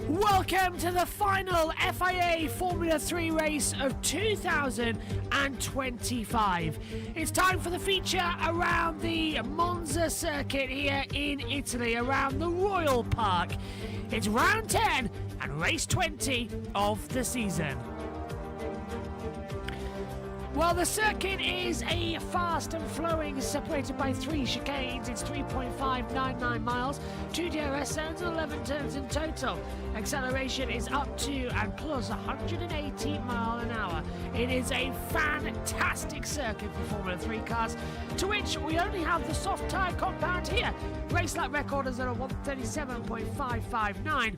Welcome to the final FIA Formula 3 race of 2025. It's time for the feature around the Monza circuit here in Italy, around the Royal Park. It's round 10 and race 20 of the season. Well, the circuit is a fast and flowing, separated by 3 chicanes. It's 3.599 miles, 2 DRS zones and 11 turns in total. Acceleration is up to and plus 180 miles an hour. It is a fantastic circuit for Formula 3 cars, to which we only have the soft tyre compound here. Race lap record is at a 137.559.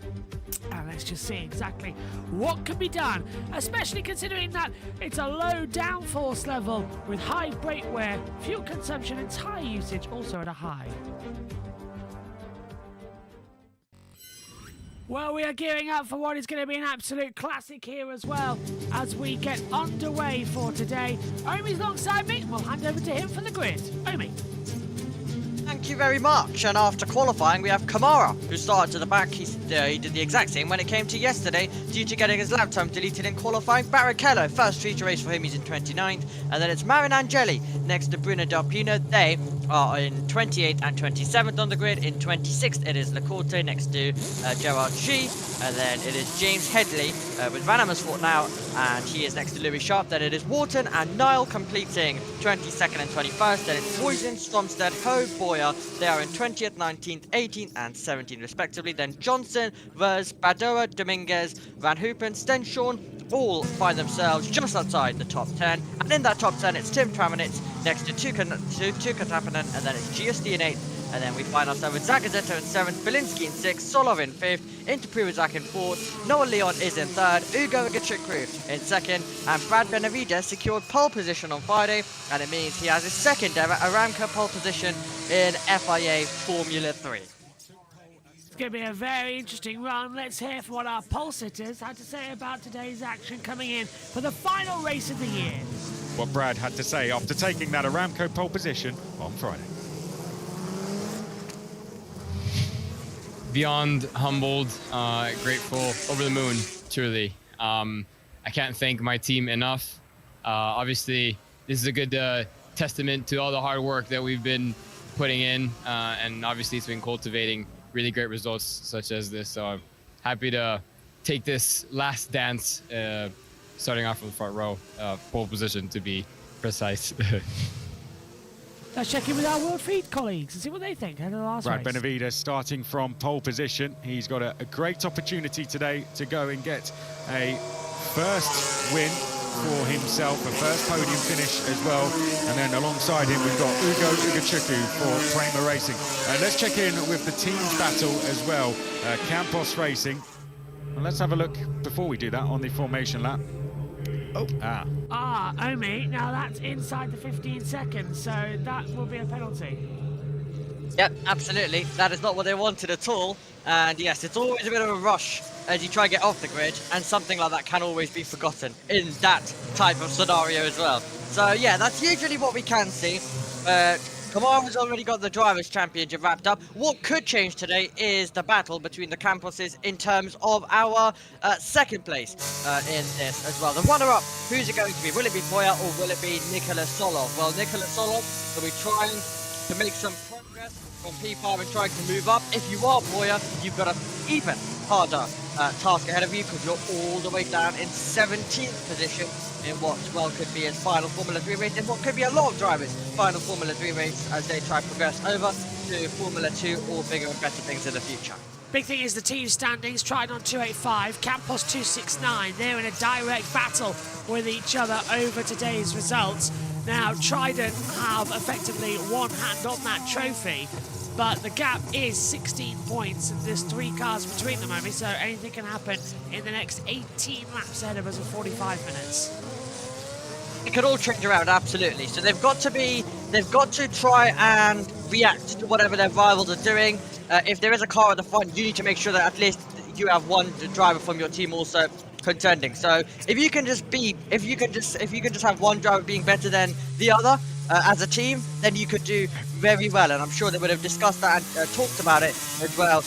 And let's just see exactly what can be done, especially considering that it's a low downforce level with high brake wear, fuel consumption and tyre usage also at a high. Well, we are gearing up for what is going to be an absolute classic here as well as we get underway for today. Omi's alongside me, and we'll hand over to him for the grid. Omi. Thank you very much. And after qualifying, we have Kamara, who started to the back. He did the exact same when it came to yesterday, due to getting his lap time deleted in qualifying. Barrichello, first feature race for him, he's in 29th. And then it's Marin Angeli next to Bruno Delpino. They are in 28th and 27th on the grid. In 26th, it is Lecorte next to Gerard G. And then it is James Headley with Van Amersfoort now, and he is next to Louis Sharp. Then it is Wharton and Niall completing 22nd and 21st. Then it's Boysen, Stromstead, Ho, Boyer. They are in 20th, 19th, 18th and 17th respectively. Then Johnson, Vers, Badoa, Dominguez, Van Hoopen, Stenshawn all find themselves just outside the top 10. And in that top 10, it's Tim Traminitz next to Tuukka Tappinen, and then it's GSD in 8th. And then we find ourselves with Zagazetto in 7th, Belinsky in 6th, Solov in 5th, Interpriwazak in 4th, Noah Leon is in 3rd, Ugo Gachikru in 2nd, and Brad Benavides secured pole position on Friday, and it means he has his second ever Aramco pole position in FIA Formula 3. It's going to be a very interesting run. Let's hear from what our pole sitters had to say about today's action coming in for the final race of the year. What Brad had to say after taking that Aramco pole position on Friday. Beyond humbled, grateful, over the moon, truly. I can't thank my team enough. Obviously, this is a good testament to all the hard work that we've been putting in, and obviously it's been cultivating really great results such as this. So I'm happy to take this last dance, starting off from the front row, pole position to be precise. Let's check in with our World Feed colleagues and see what they think ahead of the last Brad race. Benavides starting from pole position. He's got a great opportunity today to go and get a first win for himself, a first podium finish as well. And then alongside him, we've got Ugo Ugachukwu for Prema Racing. Let's check in with the team's battle as well, Campos Racing. And let's have a look, before we do that, on the formation lap. Omi, now that's inside the 15 seconds, so that will be a penalty. Yep, absolutely. That is not what they wanted at all. And yes, it's always a bit of a rush as you try and get off the grid, and something like that can always be forgotten in that type of scenario as well. So yeah, that's usually what we can see. Kamara's already got the Drivers' Championship wrapped up. What could change today is the battle between the Camposes in terms of our second place in this as well. The runner-up, who's it going to be? Will it be Boyer or will it be Nicholas Solov? Well, Nicholas Solov will be trying to make some progress from P5 and trying to move up. If you are Boyer, you've got an even harder task ahead of you, because you're all the way down in 17th position in what, well, could be his final Formula 3 race, in what could be a lot of drivers' final Formula 3 race as they try to progress over to Formula 2 or bigger and better things in the future. Big thing is the team standings. Trident 285, Campos 269. They're in a direct battle with each other over today's results. Now, Trident have effectively one hand on that trophy. but the gap is 16 points, and there's 3 cars between them, Omi, so anything can happen in the next 18 laps ahead of us in 45 minutes. It could all change around, absolutely. So they've got to try and react to whatever their rivals are doing. If there is a car at the front, you need to make sure that at least you have one driver from your team also contending. So if you can just have one driver being better than the other as a team, then you could do very well. And I'm sure they would have discussed that and talked about it as well.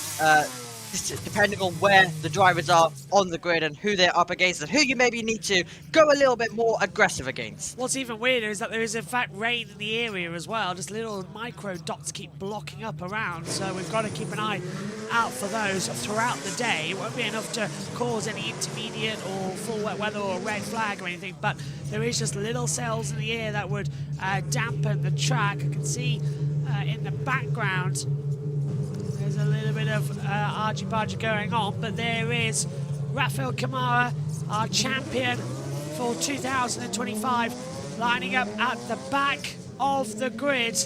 Depending on where the drivers are on the grid and who they're up against and who you maybe need to go a little bit more aggressive against. What's even weirder is that there is in fact rain in the area as well. Just little micro dots keep blocking up around, so we've got to keep an eye out for those throughout the day. It won't be enough to cause any intermediate or full wet weather or a red flag or anything, but there is just little cells in the air that would dampen the track. I can see in the background there's a little bit of argy-bargy going on, but there is Rafael Kamara, our champion for 2025, lining up at the back of the grid.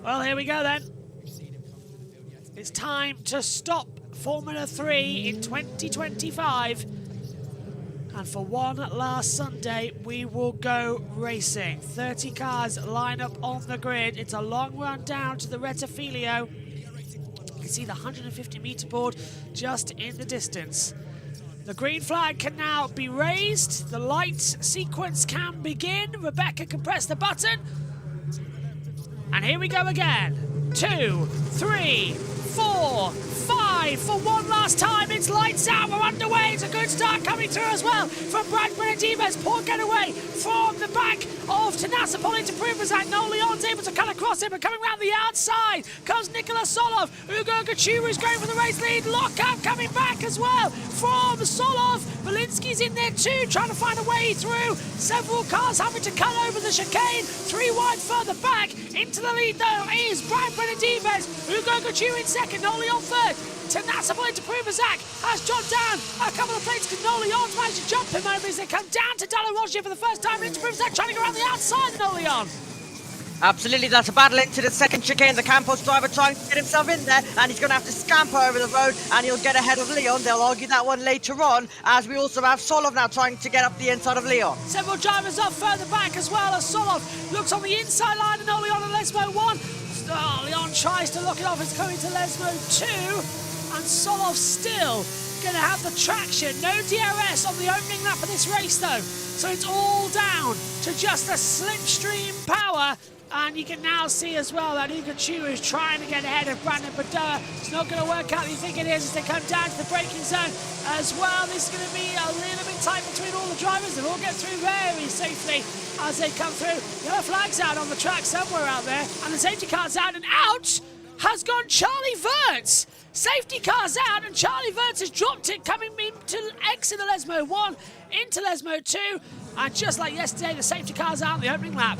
Well, here we go then. It's time to stop Formula 3 in 2025. And for one last Sunday, we will go racing. 30 cars line up on the grid. It's a long run down to the Rettifilio. You can see the 150-meter board just in the distance. The green flag can now be raised. The light sequence can begin. Rebecca can press the button. And here we go again. 2, 3, 4, 5. For one last time, it's lights out. We're underway. It's a good start coming through as well from Brad Benedives. Poor getaway from the back of Tanasapol into Privazak. No Leon's able to cut across him, but coming around the outside comes Nicolas Solov. Ugo Gachuru is going for the race lead. Lockup coming back as well from Solov. Belinsky's in there too, trying to find a way through. Several cars having to cut over the chicane. 3 wide further back. Into the lead though is Brad Benedives. Ugo Gachuru in second. No Leon third. Tanasapol into Privazak has dropped down a couple of plates because No Leon's managed to jump him over as they come down to Dalla Roger for the first time into Privazak, trying to go around the outside of No Leon. Absolutely, that's a battle into the second chicane. The Campos driver trying to get himself in there, and he's going to have to scamper over the road, and he'll get ahead of Leon. They'll argue that one later on, as we also have Solov now trying to get up the inside of Leon. Several drivers up further back as well as Solov looks on the inside line of No Leon and Lesmo 1. Oh, Leon tries to lock it off. It's coming to Lesmo 2, and Solov still going to have the traction. No DRS on the opening lap of this race though, so it's all down to just a slipstream power. And you can now see as well that Ugo Chu is trying to get ahead of Brandon Badura. It's not going to work out. You think it is as they come down to the braking zone as well. This is going to be a little bit tight between all the drivers. They'll all get through very safely as they come through. Yellow flag's out on the track somewhere out there, and the safety car's out, and out has gone Charlie Wirtz. Safety car's out, and Charlie Wirtz has dropped it, coming into exit the Lesmo 1 into Lesmo 2, and just like yesterday, the safety car's out in the opening lap.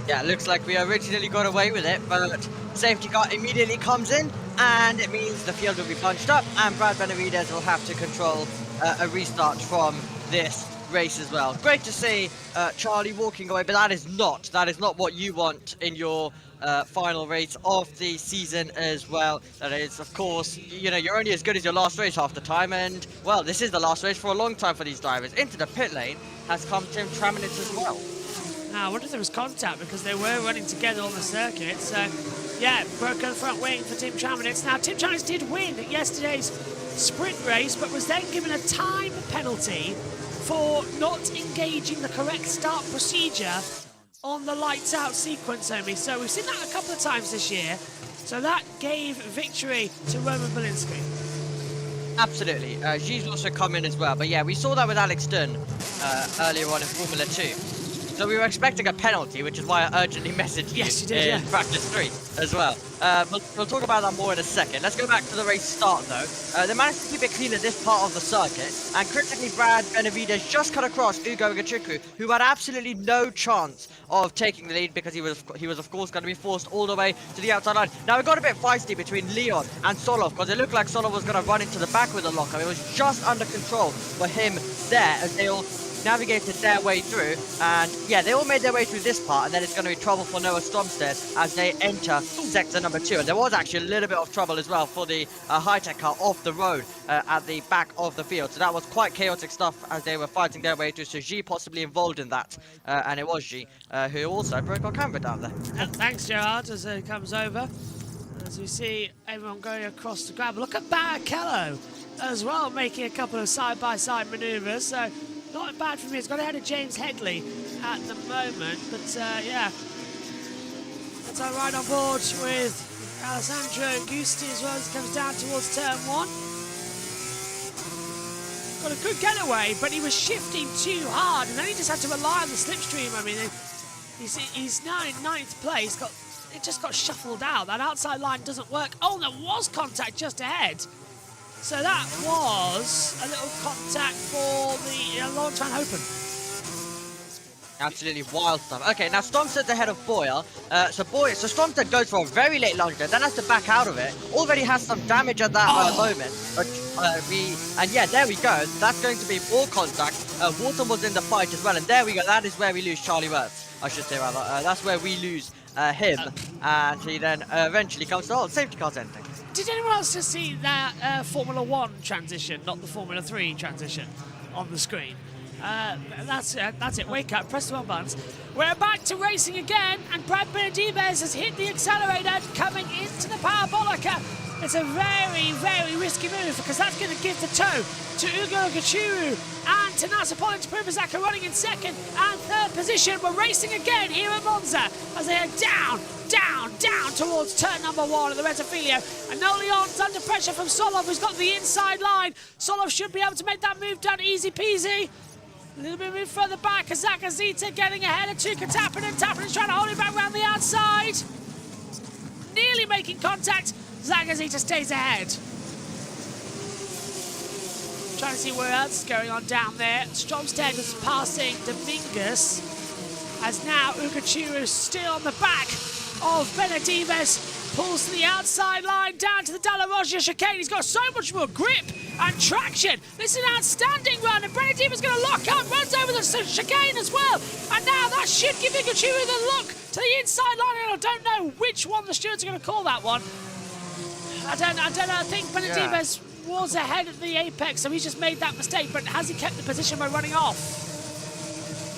Yeah, it looks like we originally got away with it, but safety car immediately comes in, and it means the field will be bunched up, and Brad Benavidez will have to control a restart from this race as well. Great to see Charlie walking away, but that is not what you want in your final race of the season as well. That is, of course, you know, you're only as good as your last race half the time, and well, this is the last race for a long time for these drivers. Into the pit lane has come Tim Traminitz as well. Now, I wonder if there was contact because they were running together on the circuit. So, yeah, broken front wing for Tim Traminitz. Now, Tim Traminitz did win yesterday's sprint race, but was then given a time penalty for not engaging the correct start procedure on the lights out sequence only. So we've seen that a couple of times this year. So that gave victory to Roman Belinsky. Absolutely. Gilles also come in as well. But yeah, we saw that with Alex Dunn earlier on in Formula 2. So we were expecting a penalty, which is why I urgently messaged you, in practice 3 as well. We'll talk about that more in a second. Let's go back to the race start though. They managed to keep it clean at this part of the circuit, and critically Brad Benavidez just cut across Ugo Gachuru, who had absolutely no chance of taking the lead because he was of course going to be forced all the way to the outside line. Now it got a bit feisty between Leon and Solov because it looked like Solov was going to run into the back with a lockup. It was just under control for him there as they all navigated their way through, and yeah, they all made their way through this part, and then it's going to be trouble for Noah Stromstead as they enter sector number 2. And there was actually a little bit of trouble as well for the high-tech car off the road at the back of the field. So that was quite chaotic stuff as they were fighting their way through. So G possibly involved in that, and it was G who also broke our camera down there. Thanks, Gerard, as it comes over. As we see everyone going across the grab. Look at Barrichello as well, making a couple of side-by-side manoeuvres. So not bad for me. It's got ahead of James Headley at the moment. But yeah, that's our ride on board with Alessandro Gusti as well as it comes down towards turn 1. Got a good getaway, but he was shifting too hard, and then he just had to rely on the slipstream. I mean, he's now in 9th place. It just got shuffled out. That outside line doesn't work. Oh, there was contact just ahead. So that was a little contact for the Longtime Open. Absolutely wild stuff. Okay, now Stromsted's ahead of Boyer. So Stromsted goes for a very late launcher, then has to back out of it. Already has some damage at that moment. But and yeah, there we go. That's going to be more contact. Walton was in the fight as well, and there we go. That is where we lose Charlie Wirtz, I should say rather. That's where we lose him, and he then eventually comes to safety cars ending. Did anyone else just see that Formula 1 transition, not the Formula 3 transition, on the screen? That's it. Wake up, press the one buttons. We're back to racing again, and Brad Benedibez has hit the accelerator coming into the Parabolica. It's a very, very risky move because that's going to give the toe to Ugo Gachuru and Tanasa Polin Privazaka running in 2nd and 3rd position. We're racing again here at Monza as they head down towards turn number 1 of the Retafilio. And Noleon's under pressure from Solov, who's got the inside line. Solov should be able to make that move done easy peasy. A little bit move further back, Kazaka Zita getting ahead of Tuka Tappinen. Tappinen's trying to hold him back around the outside. Nearly making contact. Zagazita stays ahead. Trying to see where else is going on down there. Stromstead is passing Dominguez. As now Ugachuru is still on the back of Benedibez. Pulls to the outside line, down to the Dalla Roggia chicane. He's got so much more grip and traction. This is an outstanding run, and Benedibez is going to lock up, runs over the chicane as well. And now that should give Ugachuru the look to the inside line, and I don't know which one the stewards are going to call that one. I don't know. I think Benedibez was ahead of the apex, so he's just made that mistake. But has he kept the position by running off?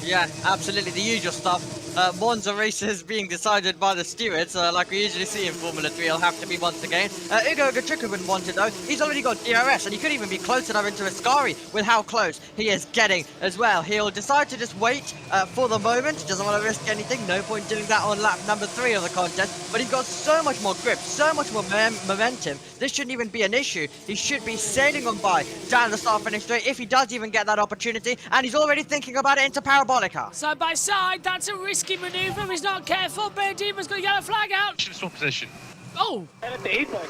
Yeah, absolutely. The usual stuff. Monza races being decided by the stewards, like we usually see in Formula 3, will have to be once again. Ugo Gachuru wouldn't want it though. He's already got DRS, and he could even be close enough into Ascari with how close he is getting as well. He'll decide to just wait for the moment. He doesn't want to risk anything. No point doing that on lap number 3 of the contest. But he's got so much more grip, so much more momentum. This shouldn't even be an issue. He should be sailing on by down the start-finish straight if he does even get that opportunity. And he's already thinking about it into Parabolica. Side by side, that's a risky manoeuvre if he's not careful. Benedibez's got a yellow flag out. Swap position. Oh! At the apex.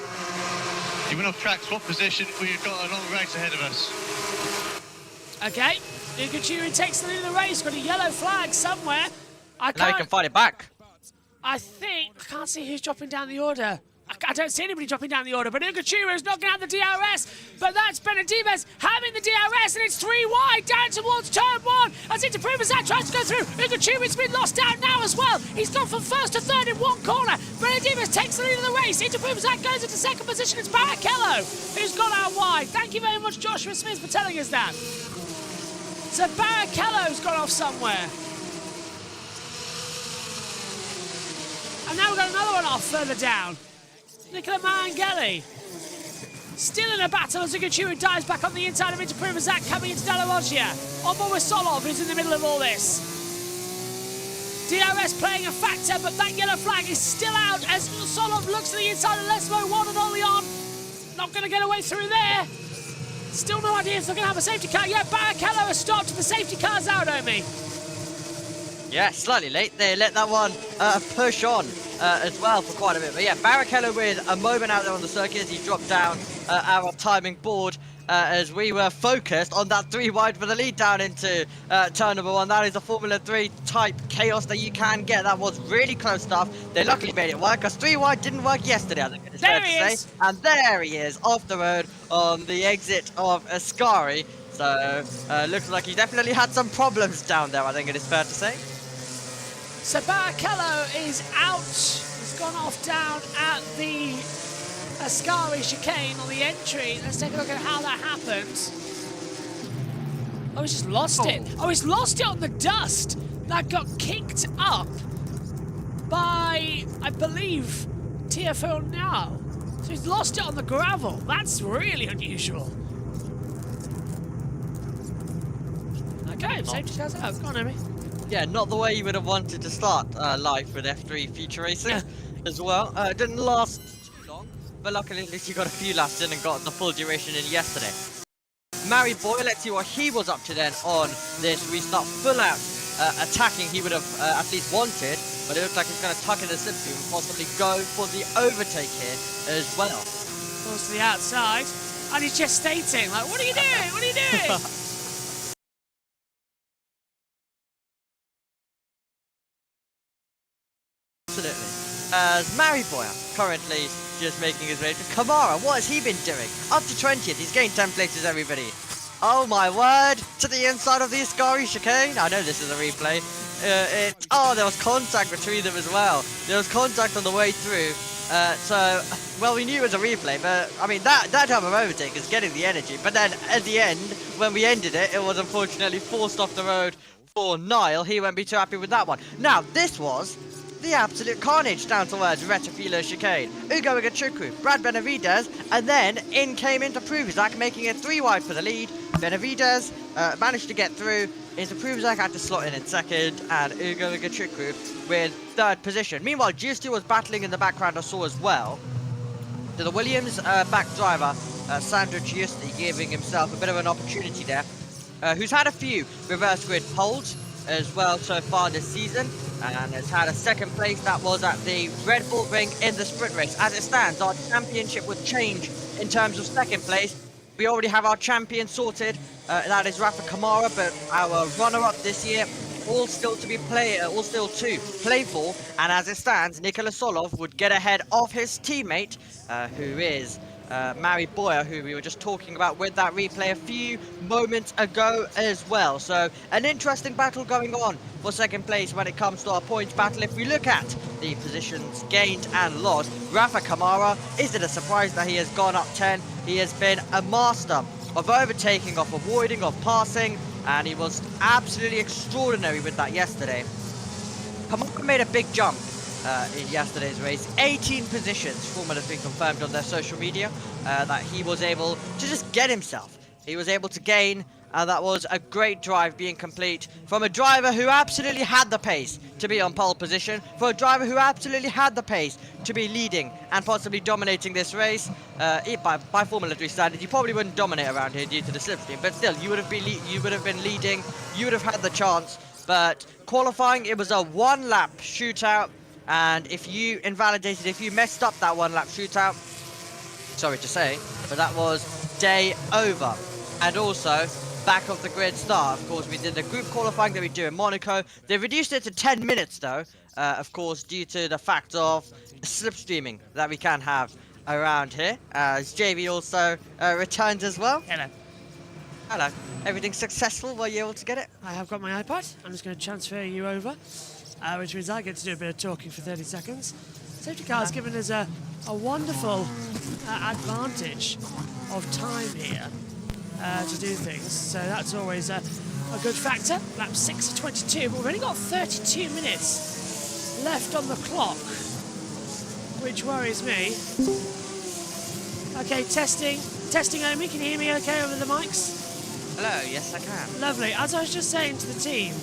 You went off track, swap position, we've got a long race ahead of us. Okay, Ugachuru takes the lead of the race, got a yellow flag somewhere. Now he can fight it back. I can't see who's dropping down the order. I don't see anybody dropping down the order, but Ugachuru is not going to have the DRS. But that's Benedibez having the DRS, and it's 3 wide down towards turn 1. As Inter Privazak tries to go through. Ugachuru's been lost out now as well. He's gone from 1st to 3rd in one corner. Benedibez takes the lead of the race. Inter Privazak goes into 2nd position. It's Barrichello who's gone out wide. Thank you very much, Joshua Smith, for telling us that. So Barrichello's gone off somewhere. And now we've got another one off further down. Nicola Maranghelli still in a battle as Ugachuru dives back on the inside of Inter Privazak coming into Dalla Roggia. On board with Solov, who's in the middle of all this. DRS playing a factor, but that yellow flag is still out as Solov looks to the inside of Lesmo, 1 and Oleon. Not going to get away through there. Still no idea if they're going to have a safety car. Yeah, Barrichello has stopped. The safety car's out, Omi. Yeah, slightly late. They let that one push on as well for quite a bit. But yeah, Barrichello with a moment out there on the circuit as he dropped down our timing board as we were focused on that 3 wide for the lead down into turn number 1. That is a Formula 3 type chaos that you can get. That was really close stuff. They luckily made it work because 3 wide didn't work yesterday, I think it's fair to say. And there he is off the road on the exit of Ascari. So, looks like he definitely had some problems down there, I think it is fair to say. So Barrichello is out. He's gone off down at the Ascari chicane on the entry. Let's take a look at how that happened. Oh, he's just lost it. Oh, he's lost it on the dust. That got kicked up by, I believe, TFL now. So he's lost it on the gravel. That's really unusual. Okay, safety car's out. Go on, Emmy. Yeah, not the way you would have wanted to start life with F3 Future Racing as well. It didn't last too long, but luckily at least you got a few laps in and got the full duration in yesterday. Mary Boy, let's see what he was up to then on this restart. Full out attacking he would have at least wanted, but it looks like he's going to tuck in the slipstream and possibly go for the overtake here as well. Goes to the outside, and he's just stating, like, what are you doing? What are you doing? Absolutely. As Mary Boyer currently just making his way to Kamara. What has he been doing? Up to 20th, he's gained 10 places, everybody. Oh my word, to the inside of the Ascari chicane. I know this is a replay. There was contact between them as well. There was contact on the way through. Well, we knew it was a replay, but I mean, that type of overtake is getting the energy. But then at the end, when we ended it, it was unfortunately forced off the road for Niall. He won't be too happy with that one. Now, this was the absolute carnage down towards Retafilo chicane. Ugo Igachukwu, Brad Benavidez, and then in came into Pruvizak, making it 3 wide for the lead. Benavidez managed to get through. Into Pruvizak had to slot in second, and Ugo Igachukwu with 3rd position. Meanwhile, Giusti was battling in the background, I saw as well. To the Williams back driver, Sandro Giusti, giving himself a bit of an opportunity there, who's had a few reverse grid poles as well so far this season, and has had a 2nd place. That was at the Red Bull Ring in the sprint race. As it stands, our championship would change in terms of 2nd place. We already have our champion sorted, that is Rafa Kamara, but our runner-up this year, all still to play for, and as it stands, Nikola Solov would get ahead of his teammate, who is Mary Boyer, who we were just talking about with that replay a few moments ago as well. So an interesting battle going on for 2nd place when it comes to our points battle. If we look at the positions gained and lost, Rafa Kamara, is it a surprise that he has gone up 10? He has been a master of overtaking, of avoiding, of passing, and he was absolutely extraordinary with that yesterday. Kamara made a big jump in yesterday's race. 18 positions, Formula 3 confirmed on their social media, that he was able to just get himself. He was able to gain, and that was a great drive being complete from a driver who absolutely had the pace to be on pole position, for a driver who absolutely had the pace to be leading and possibly dominating this race. By Formula 3 standards, you probably wouldn't dominate around here due to the slipstream, but still, you would have been leading, you would have had the chance. But qualifying, it was a 1-lap shootout. And if you messed up that 1-lap shootout, sorry to say, but that was day over. And also, back of the grid start. Of course, we did the group qualifying that we do in Monaco. They reduced it to 10 minutes though, of course, due to the fact of slipstreaming that we can have around here. As JB also returns as well. Hello. Hello. Everything successful? Were you able to get it? I have got my iPad. I'm just going to transfer you over. Which means I get to do a bit of talking for 30 seconds. Safety car's given us a wonderful advantage of time here to do things, so that's always a good factor. Lap 6:22, but we've only got 32 minutes left on the clock, which worries me. Okay, testing, Omi, can you hear me okay over the mics? Hello, yes I can. Lovely. As I was just saying to the team,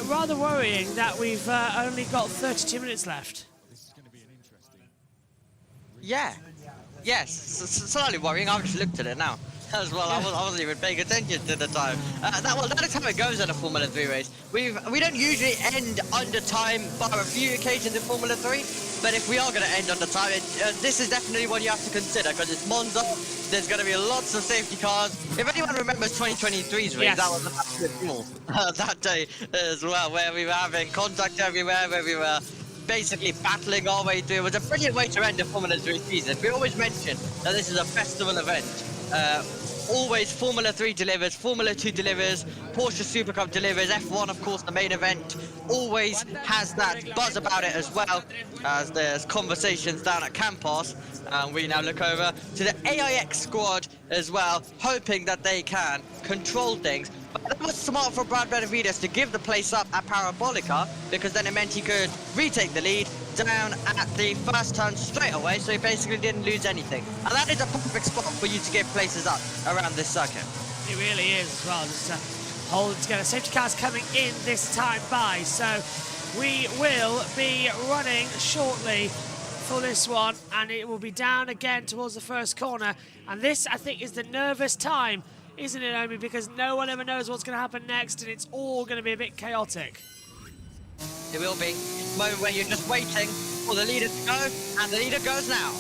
rather worrying that we've only got 32 minutes left. This is going to be an interesting... Yeah. Yes, slightly worrying. I've just looked at it now as well. I wasn't even paying attention to the time. That is how it goes in a Formula 3 race. We don't usually end under time bar a few occasions in Formula 3, but if we are going to end under time, this is definitely one you have to consider, because it's Monza. There's going to be lots of safety cars. If anyone remembers 2023's race, yes, that was an absolute ball that day as well, where we were having contact everywhere, where we were basically battling our way through. It was a brilliant way to end the Formula 3 season. We always mention that this is a festival event always Formula 3 delivers, Formula 2 delivers, Porsche Super Cup delivers, F1 of course the main event always has that buzz about it as well, as there's conversations down at Campos. We now look over to the AIX squad as well, hoping that they can control things. But that was smart for Brad Benavides to give the place up at Parabolica, because then it meant he could retake the lead down at the first turn straight away, so he basically didn't lose anything. And that is a perfect spot for you to give places up around this circuit. It really is as well, just hold it together. Safety cars coming in this time by, so we will be running shortly for this one, and it will be down again towards the first corner. And this, I think, is the nervous time, isn't it, Omi? Because no one ever knows what's going to happen next, and it's all going to be a bit chaotic. It will be. It's a moment where you're just waiting for the leader to go, and the leader goes now.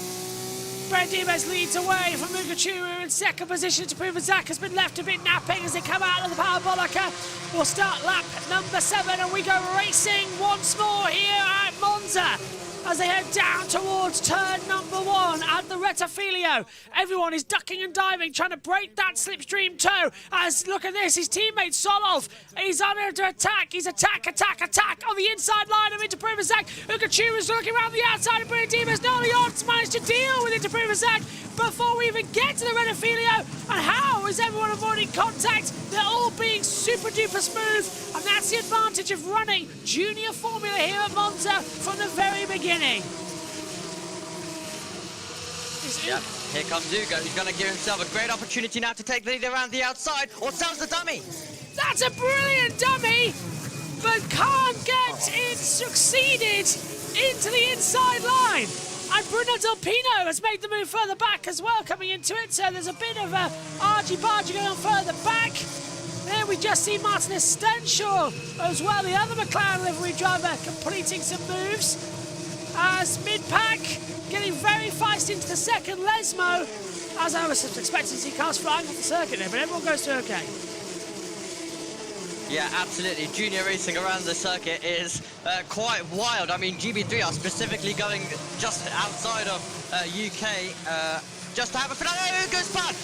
Brent Dimes leads away from Mugachuru in second position. Zak has been left a bit napping as they come out of the Parabolica. We'll start lap number 7, and we go racing once more here at Monza as they head down towards turn number 1 at the Retafilio. Everyone is ducking and diving, trying to break that slipstream toe. As, look at this, his teammate Solov, he's under attack. He's attack on the inside line of Interprivazak. Ugachuru's looking around the outside of Brindimos. No, the odds managed to deal with Interprivazak before we even get to the Retafilio. And how is everyone avoiding contact? They're all being super duper smooth, and that's the advantage of running junior formula here at Monza from the very beginning. Yep, here comes Ugo. He's going to give himself a great opportunity now to take the lead around the outside, or sells the dummy. That's a brilliant dummy, but can't get it succeeded into the inside line. And Bruno Del Pino has made the move further back as well, coming into it. So there's a bit of a argy-bargy going on further back. There we just see Martinez Stenshaw as well, the other McLaren livery driver, completing some moves. As mid-pack, getting very feisty into the second Lesmo. As I was expecting to see cars flying off the circuit there, but everyone goes through okay. Yeah, absolutely. Junior racing around the circuit is quite wild. I mean, GB3 are specifically going just outside of UK just to have a finale. Ugo spun!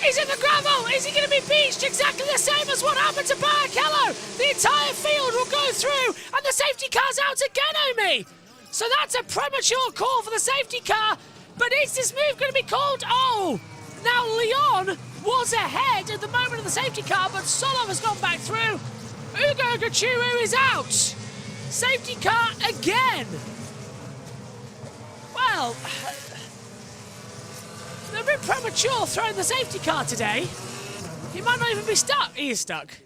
He's in the gravel! Is he going to be beached? Exactly the same as what happened to Barrichello! The entire field will go through, and the safety car's out again, Omi! So that's a premature call for the safety car, but is this move going to be called? Oh! Now Leon was ahead at the moment of the safety car, but Solov has gone back through. Ugo Gachuru is out. Safety car again. Well, they're a bit premature throwing the safety car today. He might not even be stuck. He is stuck.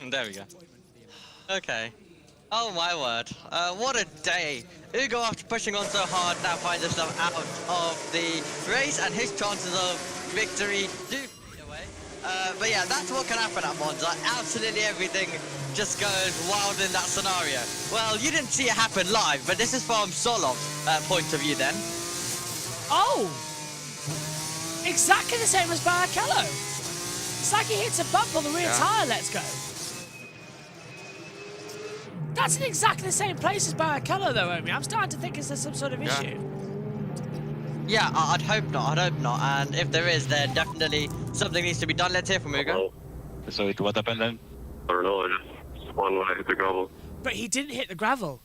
There we go. Okay. Oh my word. What a day. Ugo, after pushing on so hard, now finds himself out of the race, and his chances of victory do fade away. But yeah, that's what can happen at Monza. Absolutely everything just goes wild in that scenario. Well, you didn't see it happen live, but this is from Solov's point of view then. Oh! Exactly the same as Barrichello. It's like he hits a bump on the rear tyre, let's go. That's in exactly the same place as Barrichello, though, Omi. I'm starting to think it's some sort of issue. Yeah, I'd hope not. And if there is, then definitely something needs to be done. Let's hear from Ugo. So what happened then? I don't know. I just spun when I hit the gravel. But he didn't hit the gravel.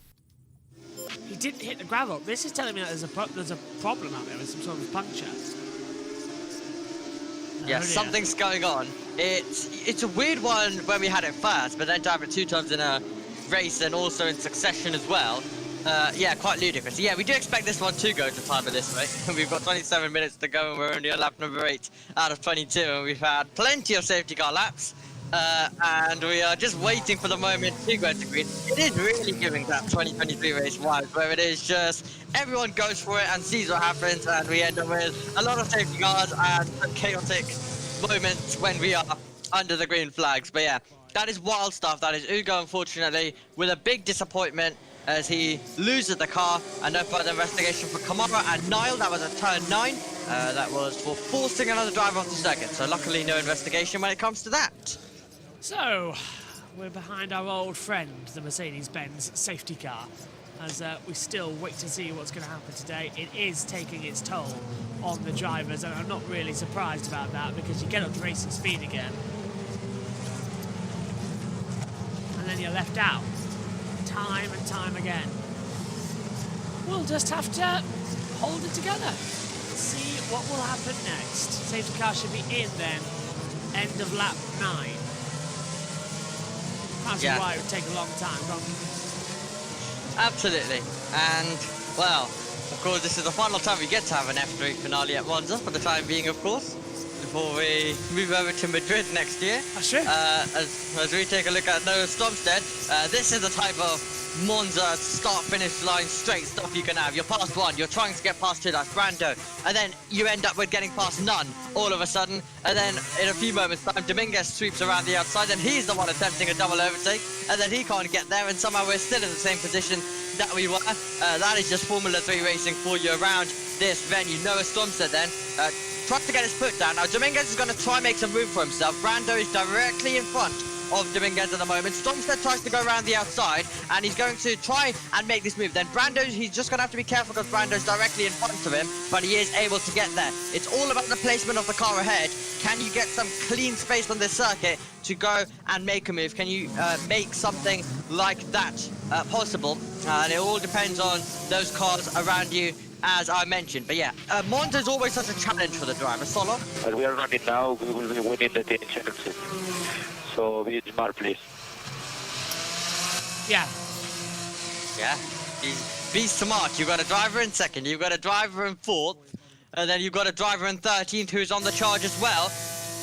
He didn't hit the gravel. This is telling me that there's a problem out there with some sort of puncture. Yeah, something's going on. It's a weird one when we had it first, but then to have it 2 times in a race and also in succession as well. Yeah, quite ludicrous. Yeah, we do expect this one to go to time of this race. We've got 27 minutes to go, and we're only on lap number 8 out of 22, and we've had plenty of safety car laps. And we are just waiting for the moment to go to green. It is really giving that 2023 race vibes, where it is just everyone goes for it and sees what happens, and we end up with a lot of safety cars and some chaotic moments when we are under the green flags. But yeah, that is wild stuff. That is Ugo, unfortunately, with a big disappointment as he loses the car, and no further investigation for Kamara and Niall. That was a turn 9. That was for forcing another driver off the circuit. So luckily no investigation when it comes to that. So, we're behind our old friend, the Mercedes-Benz safety car, as we still wait to see what's going to happen today. It is taking its toll on the drivers, and I'm not really surprised about that because you get up to racing speed again and then you're left out time and time again. We'll just have to hold it together, see what will happen next. Safety car should be in then, end of lap 9. Can't see why it would take a long time. Absolutely. And, well, of course, this is the final time we get to have an F3 finale at Monza, for the time being, of course, before we move over to Madrid next year. That's true. As we take a look at Noah Stromstead, this is the type of Monza start-finish line straight stuff you can have. You're past one, you're trying to get past two, that's Brando, and then you end up with getting past none all of a sudden, and then in a few moments time Dominguez sweeps around the outside and he's the one attempting a double overtake, and then he can't get there, and somehow we're still in the same position that we were. That is just Formula 3 racing for you around this venue. Noah Stromstead then tries to get his foot down. Now Dominguez is going to try and make some room for himself. Brando is directly in front of Dominguez at the moment. Stromstead tries to go around the outside and he's going to try and make this move. Then Brando, he's just going to have to be careful because Brando's directly in front of him, but he is able to get there. It's all about the placement of the car ahead. Can you get some clean space on this circuit to go and make a move? Can you make something like that possible? And it all depends on those cars around you, as I mentioned. But yeah, Monza is always such a challenge for the driver. Solo? As we are running now, we will be winning the chances. So be smart, please. Yeah. Yeah. Be smart. You've got a driver in second, you've got a driver in fourth, and then you've got a driver in 13th who's on the charge as well.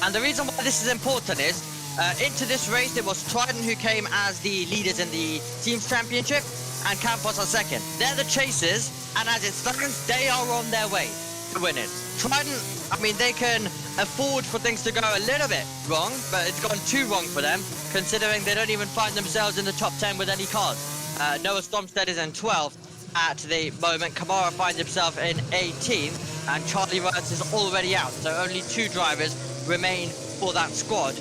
And the reason why this is important is, into this race, it was Trident who came as the leaders in the Teams Championship, and Campos are second. They're the chasers, and as it stands, they are on their way to winning. Trident, I mean, they can afford for things to go a little bit wrong, but it's gone too wrong for them, considering they don't even find themselves in the top 10 with any cars. Noah Stromstead is in 12th at the moment. Kamara finds himself in 18th, and Charlie Rhodes is already out, so only 2 drivers remain for that squad.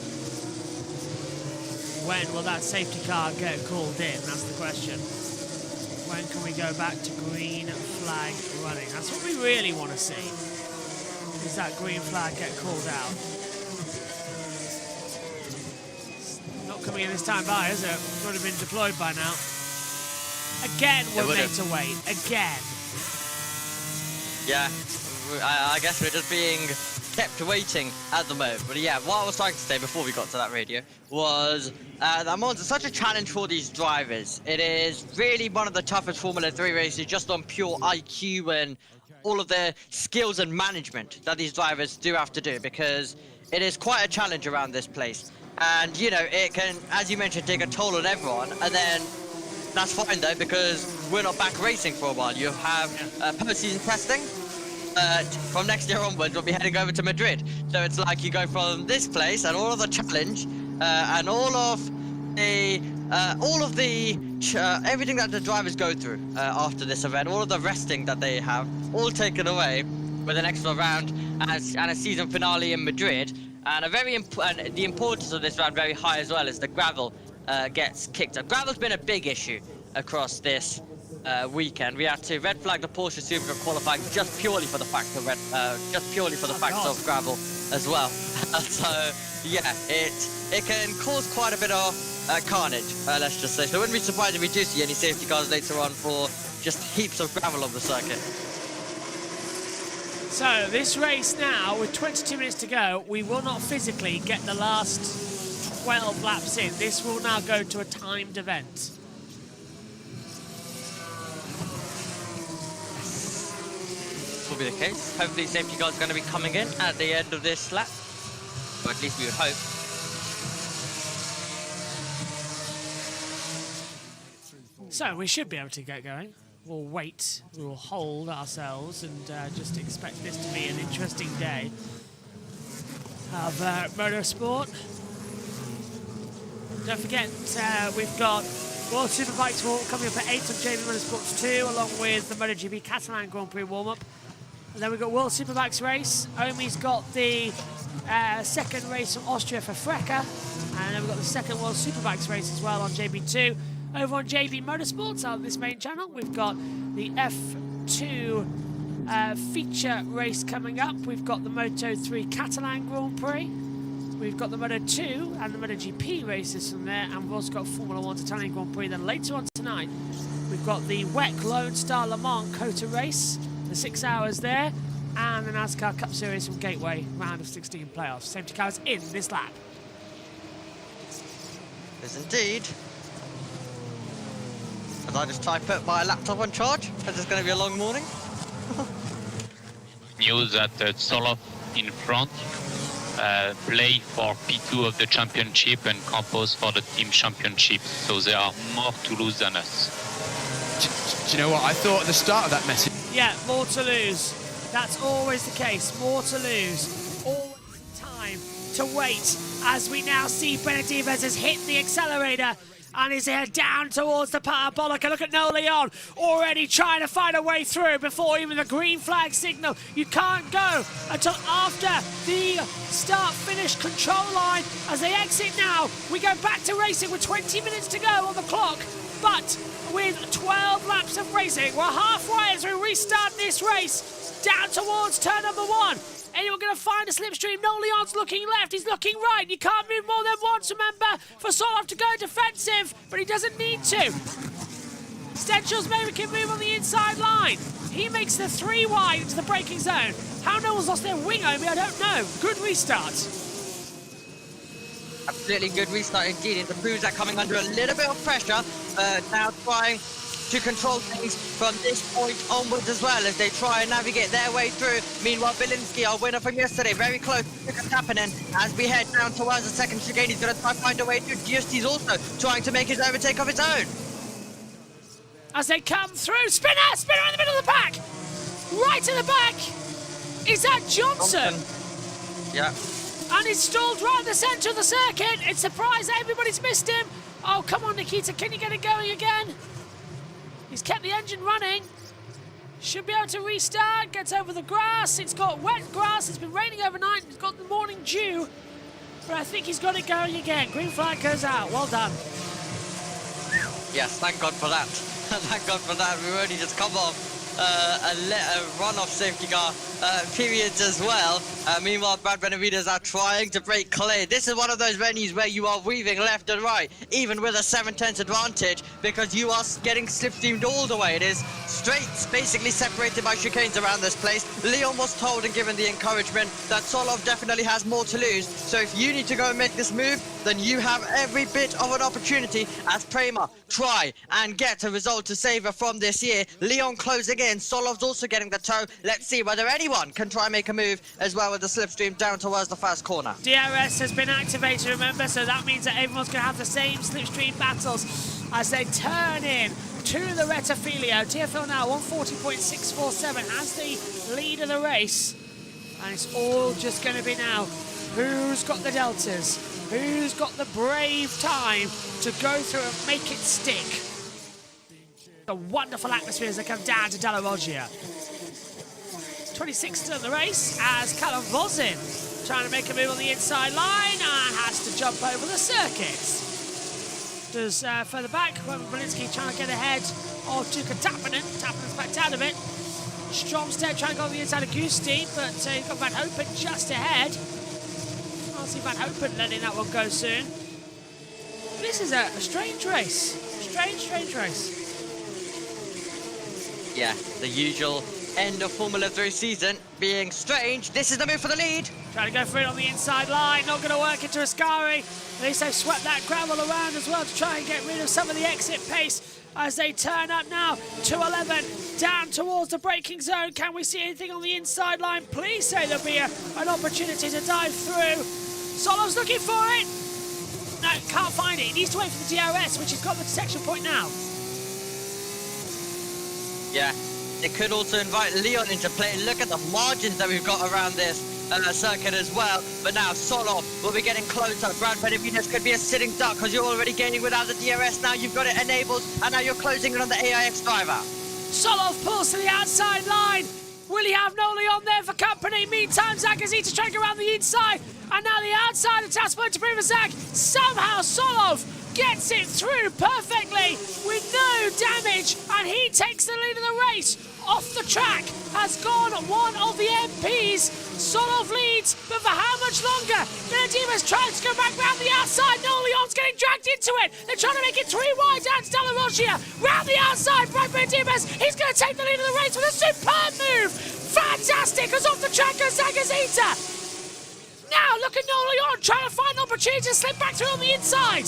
When will that safety car get called in? That's the question. When can we go back to green flag running? That's what we really want to see. Is that green flag get called out? It's not coming in this time by, is it? Would have been deployed by now. Again, we're meant to wait. Again. Yeah, I guess we're just being kept waiting at the moment. But yeah, what I was trying to say before we got to that radio was that Monza is such a challenge for these drivers. It is really one of the toughest Formula 3 races just on pure IQ and all of the skills and management that these drivers do have to do, because it is quite a challenge around this place. And, you know, it can, as you mentioned, take a toll on everyone. And then that's fine, though, because we're not back racing for a while. You have post-season testing. From next year onwards, we'll be heading over to Madrid. So it's like you go from this place and all of the challenge and all of the everything that the drivers go through after this event, all of the resting that they have, all taken away with an extra round and a season finale in Madrid. And the importance of this round very high as well, as the gravel gets kicked up. Gravel's been a big issue across this weekend. We had to red flag the Porsche Supercup qualifying just purely for the fact of of gravel as well. So yeah, it can cause quite a bit of carnage, let's just say. So I wouldn't be surprised if we do see any safety cars later on for just heaps of gravel on the circuit. So this race now, with 22 minutes to go, we will not physically get the last 12 laps in. This will now go to a timed event. Will be the case. Hopefully safety cars are going to be coming in at the end of this lap, or at least we would hope. So we should be able to get going. We'll wait, we'll hold ourselves and just expect this to be an interesting day of motorsport. Don't forget, we've got World Superbikes warm-up coming up at 8 on JBMotorsports 2, along with the MotoGP Catalan Grand Prix warm-up. And then we've got World Superbikes race. Omi's got the second race from Austria for Frecker. And then we've got the second World Superbikes race as well on JB2. Over on JB Motorsports, on this main channel, we've got the F2 feature race coming up. We've got the Moto3 Catalan Grand Prix. We've got the Moto2 and the MotoGP races from there, and we've also got Formula 1's Italian Grand Prix. Then later on tonight, we've got the WEC Lone Star Le Mans Cota race, the 6 hours there, and the NASCAR Cup Series from Gateway, round of 16 playoffs. Safety cars in this lap. Yes, indeed. As I just try to put my laptop on charge, because it's going to be a long morning. News that Solov in front play for P2 of the championship and Campos for the team championship, so they are more to lose than us. Do you know what? I thought at the start of that message... Yeah, more to lose. That's always the case. More to lose. Always time to wait as we now see Benedivez has hit the accelerator and is head down towards the parabolic. And look at No Leon already trying to find a way through before even the green flag signal. You can't go until after the start-finish control line. As they exit now, we go back to racing with 20 minutes to go on the clock. But with 12 laps of racing, we're halfway as we restart this race down towards turn number 1. Anyone going to find a slipstream? No, Leon's looking left, he's looking right. You can't move more than once, remember, for Solov to go defensive, but he doesn't need to. Stenchels maybe can move on the inside line. He makes the 3 wide into the braking zone. How no one's lost their wing over me, I don't know. Good restart. Absolutely good restart indeed. It proves that coming under a little bit of pressure. Now trying to control things from this point onwards as well as they try and navigate their way through. Meanwhile, Bielinski, our winner from yesterday, very close to happening as we head down towards the second chicane. He's going to try to find a way through. Giusti's also trying to make his overtake of his own. As they come through, Spinner in the middle of the pack. Right in the back. Is that Johnson? Yeah. And he's stalled right in the centre of the circuit. It's a surprise that everybody's missed him. Oh, come on, Nikita, can you get it going again? He's kept the engine running. Should be able to restart. Gets over the grass. It's got wet grass. It's been raining overnight. It's got the morning dew. But I think he's got it going again. Green flag goes out. Well done. Yes, thank God for that. Thank God for that. We've only just come off a run-off safety car periods as well. Meanwhile, Brad Benavides are trying to break clear. This is one of those venues where you are weaving left and right, even with a 7/10 advantage, because you are getting slipstreamed all the way. It is straights, basically separated by chicanes around this place. Leon was told and given the encouragement that Solov definitely has more to lose. So if you need to go and make this move, then you have every bit of an opportunity as Prema try and get a result to savor from this year. Leon closing in. Solov's also getting the toe. Let's see whether anyone can try and make a move as well with the slipstream down towards the first corner. DRS has been activated, remember, so that means that everyone's going to have the same slipstream battles as they turn in to the Retafilio. TFL now 140.647 has the lead of the race. And it's all just going to be now who's got the deltas, who's got the brave time to go through and make it stick. The wonderful atmosphere as they come down to Della Roggia. 26th of the race as Callum Vozin trying to make a move on the inside line and has to jump over the circuit. Does further back, Bielinski trying to get ahead of Duka Tappinen. Tappinen's backed out of it. Stromstead trying to go on the inside of Gusti, but he's got Van Hopen just ahead. I'll see Van Hopen letting that one go soon. This is a strange race. Strange race. Yeah, the usual end of Formula 3 season being strange. This is the move for the lead. Trying to go for it on the inside line. Not going to work into Ascari. At least they've swept that gravel around as well to try and get rid of some of the exit pace as they turn up now to 11 down towards the braking zone. Can we see anything on the inside line? Please say there'll be an opportunity to dive through. Solov's looking for it. No, can't find it. He needs to wait for the DRS, which has got the detection point now. Yeah, it could also invite Leon into play. Look at the margins that we've got around this circuit as well. But now Solov will be getting closer. Brad Benavides could be a sitting duck because you're already gaining without the DRS. Now you've got it enabled, and now you're closing in on the AIX driver. Solov pulls to the outside line. Will he have no Leon there for company? Meantime, Zach is to try to go around the inside. And now the outside attachment to Prima Zach. Somehow Solov gets it through perfectly with no damage, and he takes the lead of the race off the track has gone one of the MPs. Solov leads, but for how much longer? Benedima's trying to go back round the outside. Noel Leon's getting dragged into it. They're trying to make it 3 wide down to Della Roggia. Round the outside, Brad Benedima's. He's going to take the lead of the race with a superb move. Fantastic, as off the track goes Zagazita. Now look at Noel Leon trying to find an opportunity to slip back through on the inside.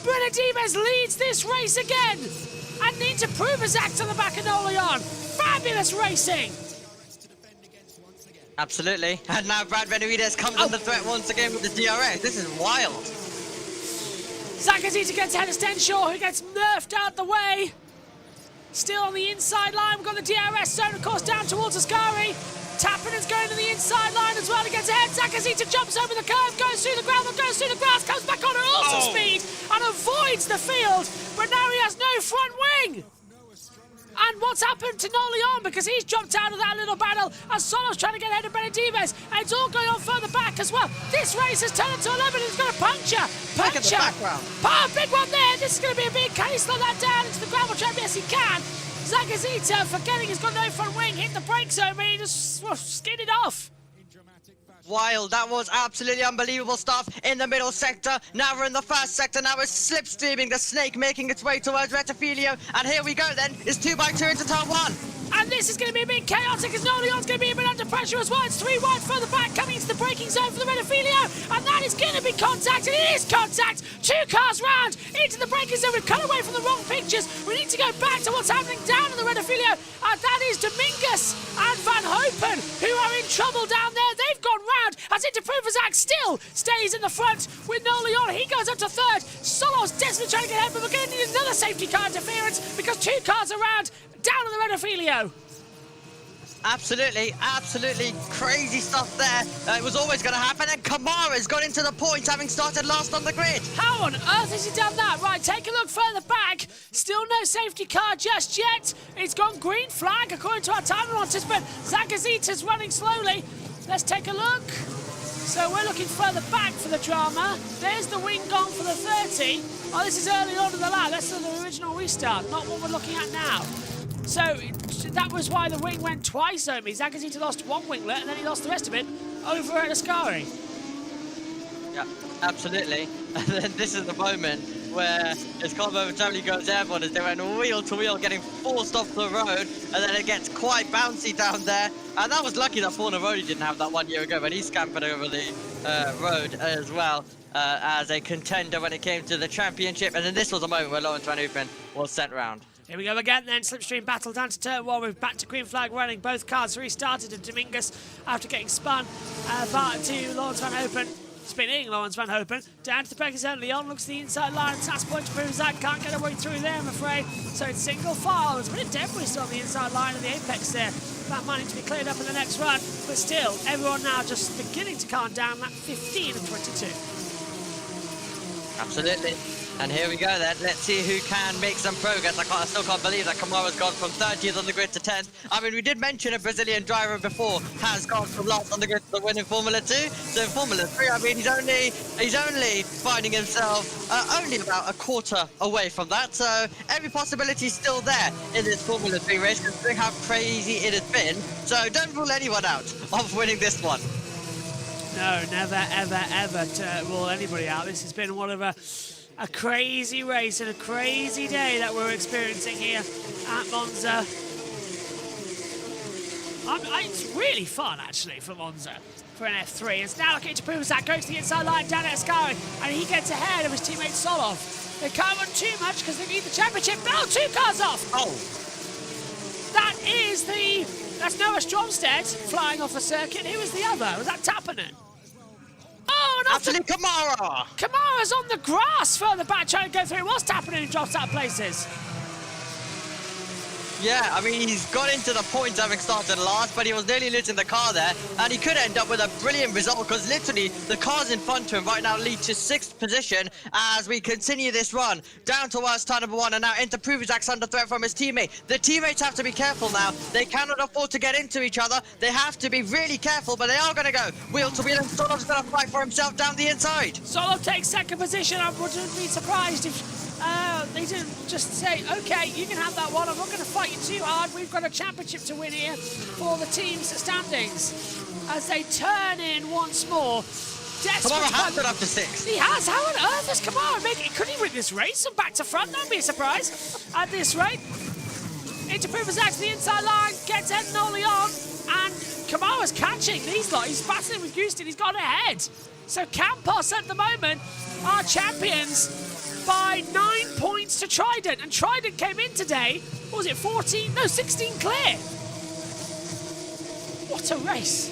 Benedima's leads this race again. And need to prove his act on the back of Noel Leon. Fabulous racing. Absolutely. And now Brad Benavides comes under threat once again with the DRS. This is wild. Zagazita gets ahead of Stenshaw, who gets nerfed out the way. Still on the inside line, we've got the DRS zone, of course, down towards Ascari. Tappinen's going to the inside line as well. He gets ahead. Zagazita jumps over the curve, goes through the gravel, goes through the grass, comes back on at awesome speed and avoids the field. But now he has no front wing. And what's happened to Noel Leon, because he's jumped out of that little battle as Solov's trying to get ahead of Benedimes, and it's all going on further back as well. This race has turned into 11 and it's got a puncture. Look at the background. Big one there. This is going to be a big. Can he slow that down into the gravel trap? Yes, he can. Zagazita, forgetting he's got no front wing, hit the brake zone, but he just skidded off. Wild, that was absolutely unbelievable stuff in the middle sector. Now we're in the first sector, now we're slipstreaming the snake, making its way towards Retafilio. And here we go then, it's 2x2 into turn 1. And this is going to be a bit chaotic as Noel Leon's going to be a bit under pressure as well. It's 3 wide further back, coming into the braking zone for the Retafilio. And that is going to be contact, and it is contact. 2 cars round into the braking zone. We've cut away from the wrong pictures. We need to go back to what's happening down in the Retafilio. And that is Dominguez and Van Hopen, who are in trouble down there. They've gone round as Interprovazak still stays in the front with Noel Leon. He goes up to 3rd. Solov's desperately trying to get ahead, but we're going to need another safety car interference because 2 cars around down in the Retafilio. Absolutely crazy stuff there. It was always going to happen, and Kamara's got into the points, having started last on the grid. How on earth has he done that? Right, take a look further back. Still no safety car just yet. It's gone green flag according to our time monitors, but Zagazita's running slowly. Let's take a look. So we're looking further back for the drama. There's the wing gone for the 30. Oh, this is early on in the lap. That's the original restart, not what we're looking at now. So that was why the wing went twice only. Zagazita lost 1 winglet and then he lost the rest of it over at Ascari. Yeah, absolutely. And then this is the moment where his car momentarily goes airborne as they went wheel to wheel, getting forced off the road, and then it gets quite bouncy down there. And that was lucky that Fornaroli didn't have that 1 year ago, but he scampered over the road as well as a contender when it came to the championship. And then this was a moment where Lawrence Van Hoopen was sent round. Here we go again then, slipstream battle down to turn 1. We're back to green flag running. Both cars restarted and Dominguez after getting spun back to Lawrence Van Hoopen. Spinning Lawrence Van Hoopen. Down to the braking zone. Leon looks to the inside line. Task point to prove that can't get a way through there, I'm afraid. So it's single file. There's a bit of debris still on the inside line of the apex there. That might need to be cleared up in the next run. But still, everyone now just beginning to calm down. Lap 15 of 22. Absolutely. And here we go then. Let's see who can make some progress. I still can't believe that Kamara's gone from 30th on the grid to 10th. I mean, we did mention a Brazilian driver before has gone from last on the grid to the win in Formula 2. So in Formula 3, I mean, he's only finding himself only about a quarter away from that. So every possibility is still there in this Formula 3 race, considering how crazy it has been. So don't rule anyone out of winning this one. No, never, ever, ever to rule anybody out. This has been one of a crazy race and a crazy day that we're experiencing here at Monza. It's really fun, actually, for Monza, for an F3. It's now looking to Pumazak, goes to the inside line down at Ascari, and he gets ahead of his teammate Solov. They can't run too much because they need the championship. Oh, 2 cars off! Oh! That's Noah Stromstead flying off the circuit. Who was the other? Was that Tappinen? Oh, and Actually, Kamara! Kamara's on the grass further back trying to go through. It was Tappinen who drops out places. Yeah, I mean, he's got into the points having started last, but he was nearly losing the car there, and he could end up with a brilliant result because literally the cars in front of him right now lead to 6th position as we continue this run down towards turn number 1, and now Interprovazak's under threat from his teammate. The teammates have to be careful now. They cannot afford to get into each other. They have to be really careful, but they are going to go wheel to wheel, and Solov's going to fight for himself down the inside. Solov takes 2nd position. I wouldn't be surprised if They didn't just say, okay, you can have that one. I'm not going to fight you too hard. We've got a championship to win here for the team's standings. As they turn in once more. Kamara has it up to 6. He has. How on earth is Kamara making? Could he win this race and back to front? That'd be a surprise at this rate. Into Privazak to the inside line, gets Ed Nolly on, and Kamara's catching these lot. He's battling with Houston. He's got ahead. So Campos at the moment are champions by 9 points to Trident, and Trident came in today. What was it? 14? No, 16 clear. What a race.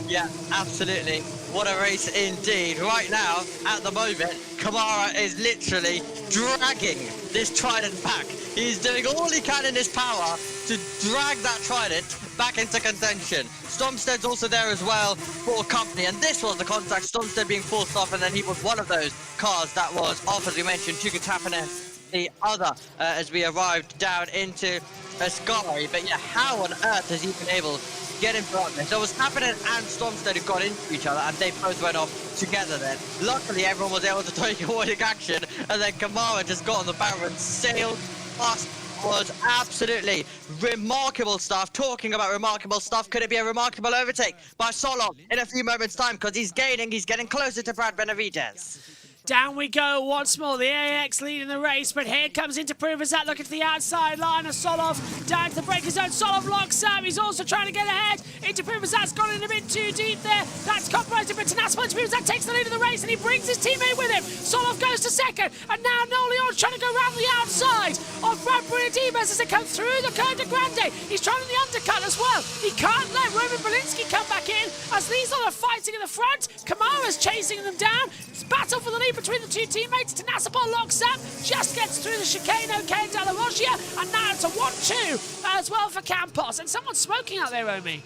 Yeah, absolutely. What a race indeed. Right now, at the moment, Kamara is literally dragging this Trident back. He's doing all he can in his power to drag that Trident back into contention. Stormstead's also there as well for company, and this was the contact. Stormstead being forced off, and then he was one of those cars that was off, as we mentioned. Chukatapane, the other, as we arrived down into Sky. But yeah, how on earth has he been able to get in front of this? There was Tappanen and Stormstead who got into each other, and they both went off together then. Luckily, everyone was able to take away action, and then Kamara just got on the barrel and sailed past. Was absolutely remarkable stuff. Talking about remarkable stuff, could it be a remarkable overtake by Solo in a few moments' time? Because he's getting closer to Brad Benavidez. Down we go once more. The AX leading the race, but here comes into Privazak, looking to the outside line of Solov. Down to the breaker zone. Solov locks up. He's also trying to get ahead. Into Privazak's gone in a bit too deep there. That's compromised a bit. Tenacity. Privazak takes the lead of the race, and he brings his teammate with him. Solov goes to second, and now Noleon's trying to go around the outside of Brad Benedibez as they come through the Code de Grande. He's trying the undercut as well. He can't let Roman Belinsky come back in as these are fighting in the front. Kamara's chasing them down. It's battle for the lead between the two teammates. Tenacity locks up, just gets through the chicane, okay, De La Rogia, and now it's a 1-2 as well for Campos. And someone's smoking out there, Romy.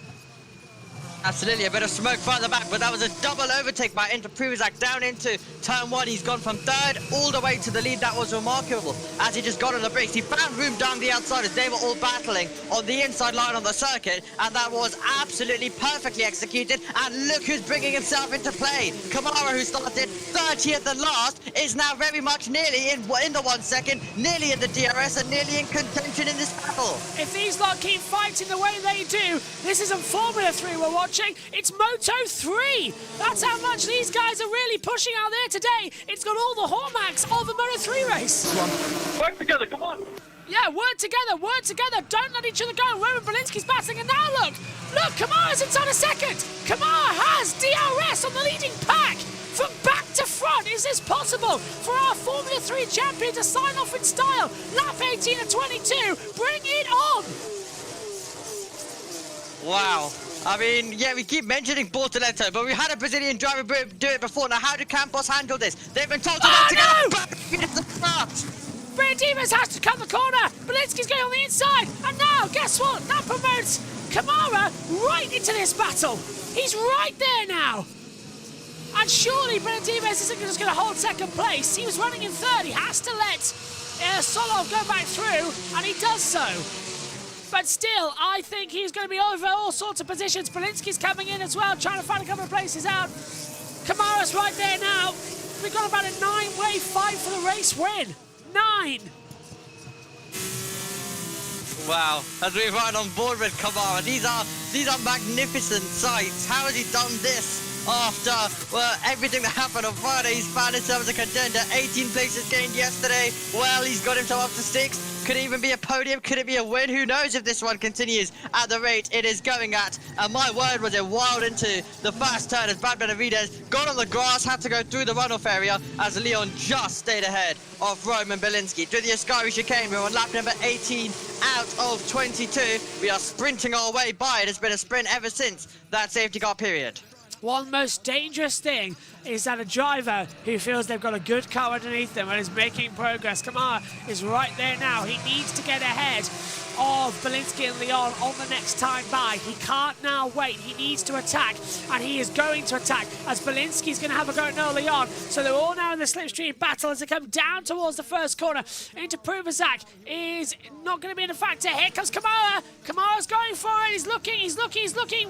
Absolutely, a bit of smoke further back, but that was a double overtake by Inter Privazak down into turn 1. He's gone from 3rd all the way to the lead. That was remarkable as he just got on the brakes. He found room down the outside as they were all battling on the inside line on the circuit, and that was absolutely perfectly executed. And look who's bringing himself into play. Kamara, who started 30th and last, is now very much nearly in the 1 second, nearly in the DRS, and nearly in contention in this battle. If these lot keep fighting the way they do, this isn't Formula 3 we're watching. It's Moto 3. That's how much these guys are really pushing out there today. It's got all the hallmarks of a Moto 3 race. Work together, come on. Yeah, work together. Don't let each other go. Roman Belinsky's battling, and now look, Kamara's inside a second. Kamara has DRS on the leading pack. From back to front, is this possible for our Formula 3 champion to sign off in style? Lap 18 and 22, bring it on. Wow. I mean, yeah, we keep mentioning Bortoletto, but we had a Brazilian driver do it before. Now, how do Campos handle this? They've been told to work together, but it's the start. Benedibez has to cut the corner. Belinsky's going on the inside, and now, guess what? That promotes Kamara right into this battle. He's right there now. And surely Benedibez isn't just going to hold second place. He was running in 3rd. He has to let Solov go back through, and he does so. But still, I think he's going to be over all sorts of positions. Belinsky's coming in as well, trying to find a couple of places out. Kamara's right there now. We've got about a 9-way fight for the race win. 9. Wow, as we're right on board with Kamara, these are magnificent sights. How has he done this after, well, everything that happened on Friday? He's found himself as a contender. 18 places gained yesterday. Well, he's got himself up to 6. Could it even be a podium? Could it be a win? Who knows if this one continues at the rate it is going at. And my word, was it wild into the first turn as Brad Benavidez got on the grass, had to go through the runoff area as Leon just stayed ahead of Roman Belinsky. Through the Ascari chicane, we're on lap number 18 out of 22. We are sprinting our way by. It has been a sprint ever since that safety car period. One most dangerous thing is that a driver who feels they've got a good car underneath them and is making progress. Kamara is right there now. He needs to get ahead. of Belinsky and Leon on the next time by. He can't now wait. He needs to attack, and he is going to attack as Belinsky's going to have a go at Noah Leon. So they're all now in the slipstream battle as they come down towards the first corner. Into Pruvazak is not going to be in a factor. Here comes Kamara. Kamara's going for it. He's looking.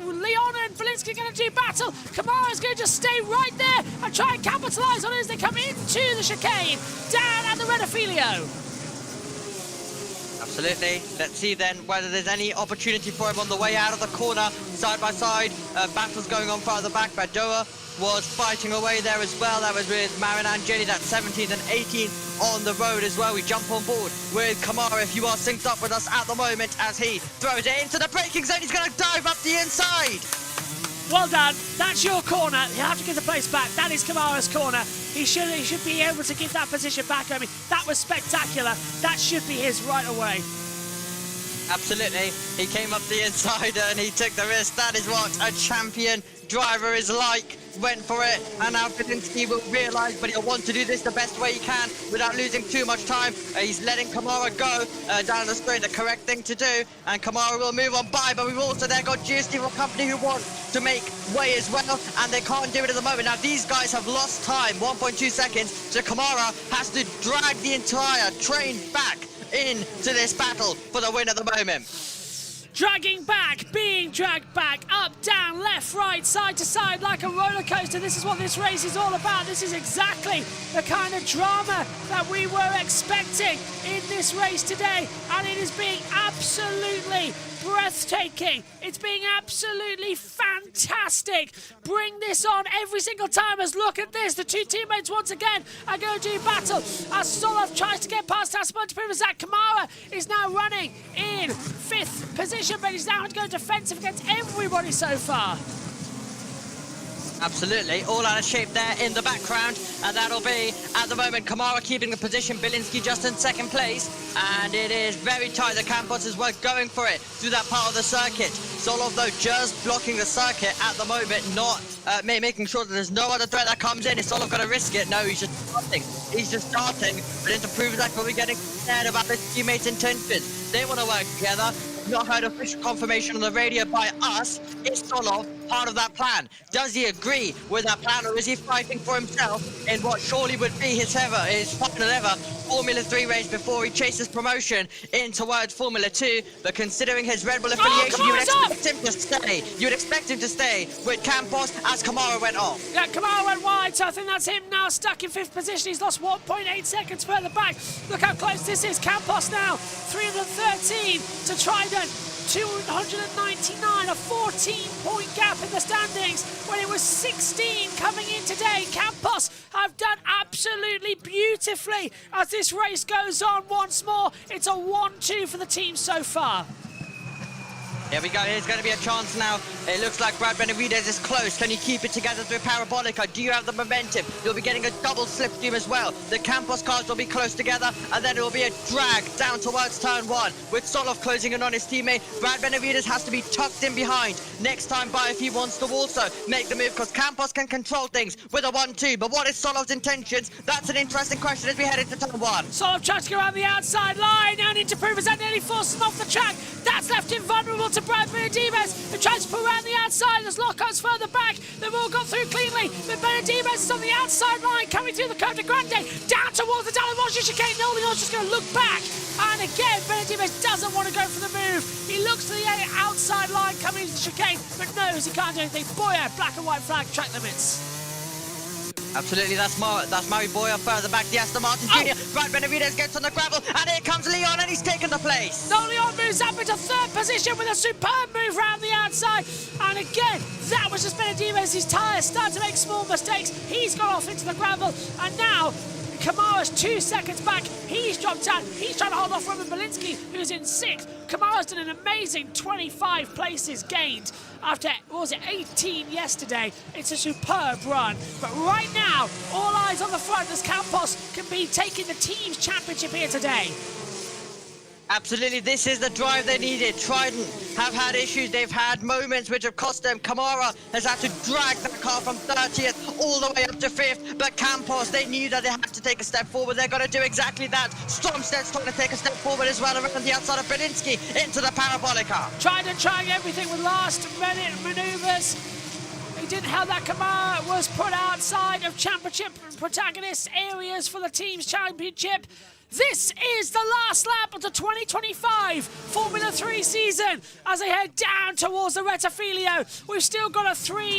Leon and Belinsky are going to do battle. Kamara's going to just stay right there and try and capitalise on it as they come into the chicane down at the Redifilio. Absolutely. Let's see then whether there's any opportunity for him on the way out of the corner. Side by side, battles going on further back. Badoa was fighting away there as well. That was with Marin Angeli, that's 17th and 18th on the road as well. We jump on board with Kamara, if you are synced up with us at the moment, as he throws it into the braking zone. He's going to dive up the inside. Well done. That's your corner. You have to give the place back. That is Kamara's corner. He should be able to give that position back. I mean, that was spectacular. That should be his right away. Absolutely. He came up the inside and he took the risk. That is what a champion driver is like. Went for it, and now Belinsky will realise, but he'll want to do this the best way he can without losing too much time. He's letting Kamara go down the straight, the correct thing to do, and Kamara will move on by, but we've also there got GST for company who want to make way as well, and they can't do it at the moment. Now these guys have lost time, 1.2 seconds, so Kamara has to drag the entire train back into this battle for the win at the moment. Dragging back, being dragged back, up, down, left, right, side to side, like a roller coaster. This is what this race is all about. This is exactly the kind of drama that we were expecting in this race today, and it is being absolutely breathtaking. It's being absolutely fantastic. Bring this on every single time as look at this. The two teammates once again are going to do battle as Solov tries to get past Taspon to prove that Kamara is now running in 5th position, but he's now going to go defensive against everybody so far. Absolutely, all out of shape there in the background, and that'll be, at the moment, Kamara keeping the position, Belinsky just in 2nd place, and it is very tight. The Campos is worth going for it through that part of the circuit. Solov, though, just blocking the circuit at the moment, not making sure that there's no other threat that comes in. Is Solov going to risk it? No, he's just starting. But into Pruvazak will be getting scared about his teammates' intentions. They want to work together. Not heard official confirmation on the radio by us. Is Solov part of that plan? Does he agree with that plan, or is he fighting for himself in what surely would be his final ever Formula 3 race before he chases promotion in towards Formula 2? But considering his Red Bull affiliation, you would expect him to stay. You would expect him to stay with Campos as Kamara went off. Yeah, Kamara went wide, so I think that's him now stuck in 5th position. He's lost 1.8 seconds further back. Look how close this is. Campos now 313 to Trident. 299, a 14-point gap in the standings when it was 16 coming in today. Campos have done absolutely beautifully as this race goes on once more. It's a 1-2 for the team so far. Here we go, here's going to be a chance now. It looks like Brad Benavides is close. Can you keep it together through Parabolica? Do you have the momentum? You'll be getting a double slipstream as well. The Campos cars will be close together, and then it will be a drag down towards turn 1 with Solov closing in on his teammate. Brad Benavides has to be tucked in behind next time by if he wants to also make the move, because Campos can control things with a 1-2. But what is Solov's intentions? That's an interesting question as we head into turn 1. Solov tries to go around the outside line and into Pruvazak, nearly forces him off the track. That's left him vulnerable to Brad Benavides, who tries to pull around the outside as Locko's further back. They've all got through cleanly, but Benavides is on the outside line, coming through the Côte de Grande, down towards the Dallas chicane. Nolan's just going to look back, and again, Benavides doesn't want to go for the move. He looks to the outside line coming into the chicane, but knows he can't do anything. Boyer, black and white flag, track limits. Absolutely, that's Murray Boyer further back, the Aston Martin Jr. Brad Benavides gets on the gravel, and here comes Leon, and he's taken the place. No, Leon moves up into 3rd position with a superb move round the outside. And again, that was just Benavides. His tyres start to make small mistakes. He's gone off into the gravel, and now Kamara's 2 seconds back. He's dropped out. He's trying to hold off Roman Belinsky, who's in 6th. Kamara's done an amazing 25 places gained after, what was it, 18 yesterday. It's a superb run. But right now, all eyes on the front as Campos can be taking the team's championship here today. Absolutely, this is the drive they needed. Trident have had issues. They've had moments which have cost them. Kamara has had to drag that car from 30th all the way up to 5th. But Campos, they knew that they had to take a step forward. They're going to do exactly that. Stromsted's trying to take a step forward as well around the outside of Belinsky into the Parabolica. Trident trying everything with last-minute manoeuvres. He didn't have that. Kamara was put outside of championship protagonist areas for the team's championship. This is the last lap of the 2025 Formula 3 season as they head down towards the Rettifilio. We've still got a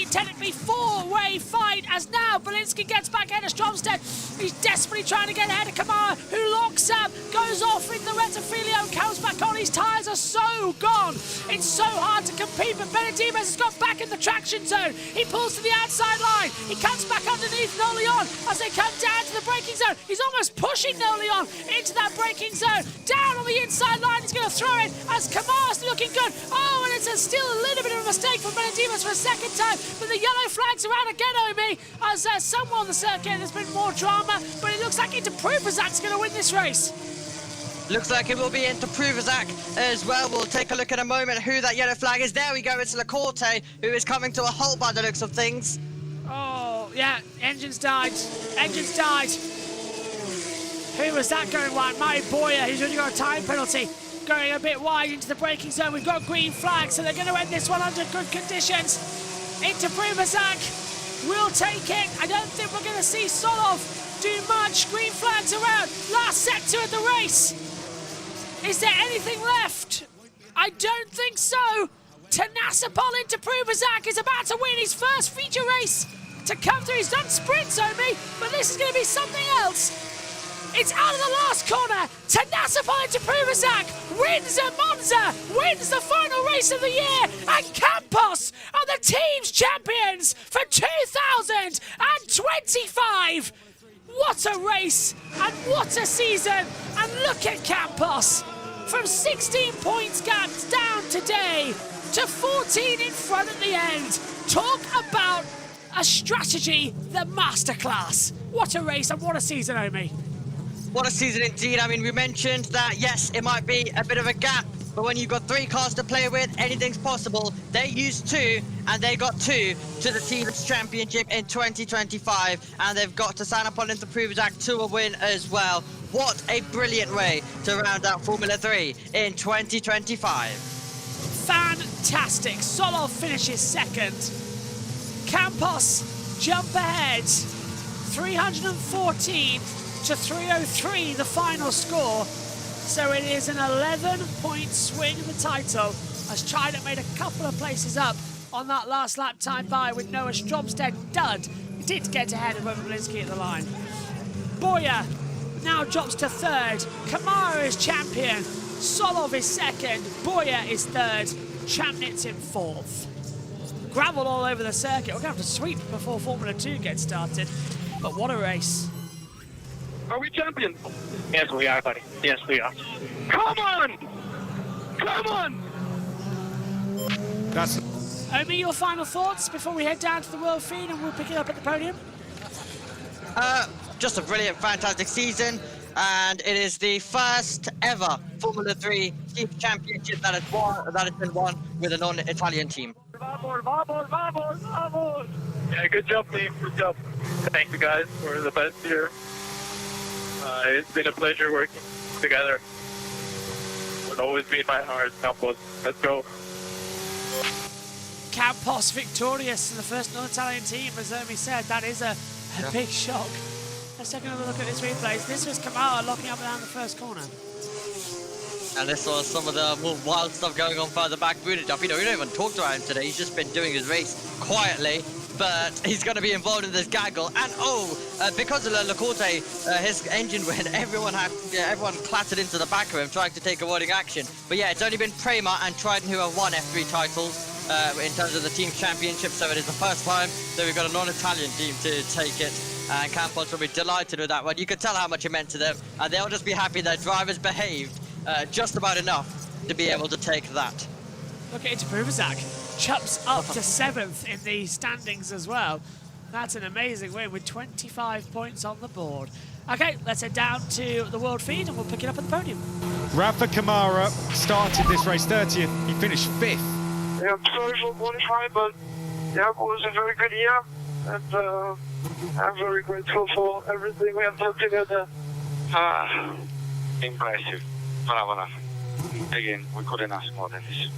technically four-way fight as now Belinsky gets back ahead of Stromsted. He's desperately trying to get ahead of Kamara, who locks up, goes off in the Rettifilio, comes back on. His tyres are so gone. It's so hard to compete, but Benedimes has got back in the traction zone. He pulls to the outside line. He comes back underneath Noleon as they come down to the braking zone. He's almost pushing Noleon into that braking zone. Down on the inside line, he's going to throw it as Kamara's looking good. Oh, and it's still a little bit of a mistake for Benedimes for a second time, but the yellow flag's around again, Omi, as somewhere on the circuit there's been more drama, but it looks like Interpruvazak's going to win this race. Looks like it will be Interpruvazak as well. We'll take a look in a moment who that yellow flag is. There we go, it's Lacorte, who is coming to a halt by the looks of things. Oh, yeah, engines died. Engines died. Who was that going wide? Matty Boyer, who's already got a time penalty, going a bit wide into the braking zone. We've got green flags, so they're going to end this one under good conditions. Interpruvazak will take it. I don't think we're going to see Solov do much. Green flags around. Last sector of the race. Is there anything left? I don't think so. Tenasipol Interpruvazak is about to win his first feature race to come through. He's done sprints, Omi, but this is going to be something else. It's out of the last corner. Tenasipol Interpruvazak wins at Monza, wins the final race of the year, and Campos are the team's champions for 2025. What a race and what a season. And look at Campos. From 16 points gaps down today to 14 in front at the end. Talk about a strategy, the masterclass. What a race and what a season, Omi. What a season indeed. I mean, we mentioned that, yes, it might be a bit of a gap, but when you've got 3 cars to play with, anything's possible. They used 2, and they got 2 to the team's championship in 2025, and they've got to sign up on Interpruvazak to a win as well. What a brilliant way to round out Formula 3 in 2025. Fantastic. Solov finishes second. Campos jump ahead. 314 to 303, the final score. So it is an 11-point swing in the title as Trident made a couple of places up on that last lap time by with Noah Stromsted dud. He did get ahead of Belinsky at the line. Boyer now drops to third. Kamara is champion. Solov is second. Boyer is third. Chamnitz in fourth. Gravel all over the circuit. We're going to have to sweep before Formula 2 gets started. But what a race. Are we champions? Yes, we are, buddy. Yes, we are. Come on! Come on! That's Omi, your final thoughts before we head down to the World Feed and we'll pick it up at the podium? Just a brilliant, fantastic season, and it is the first ever Formula 3 Team Championship that has been won with a non-Italian team. Vamos, vamos, vamos, vamos! Yeah, good job, team. Good job. Thank you guys for the best year. It's been a pleasure working together. Would always be in my heart. Campos, let's go. Campos victorious in the first non-Italian team, as Omi said. That is a big shock. Let's take another look at this replay. This was Kamara locking up down the first corner. And this was some of the more wild stuff going on further back. Booted up. You know, we don't even talk to him today. He's just been doing his race quietly. But he's going to be involved in this gaggle. And because of Lacorte, his engine win, everyone clattered into the back of him trying to take avoiding action. But yeah, it's only been Prema and Trident who have won F3 titles in terms of the team championship. So it is the first time that we've got a non-Italian team to take it. And Campos will be delighted with that one. You can tell how much it meant to them. And they'll just be happy their drivers behaved just about enough to be able to take that. Look at Interpruvazak. Jumps up to 7th in the standings as well. that's an amazing win with 25 points on the board. Okay, let's head down to the world feed and we'll pick it up at the podium. Rafa Kamara started this race 30th. He finished 5th. Yeah, I'm sorry for qualifying, but yeah, it was a very good year, and I'm very grateful for everything we have done together. Impressive. Bravo. Again, we couldn't ask more than this.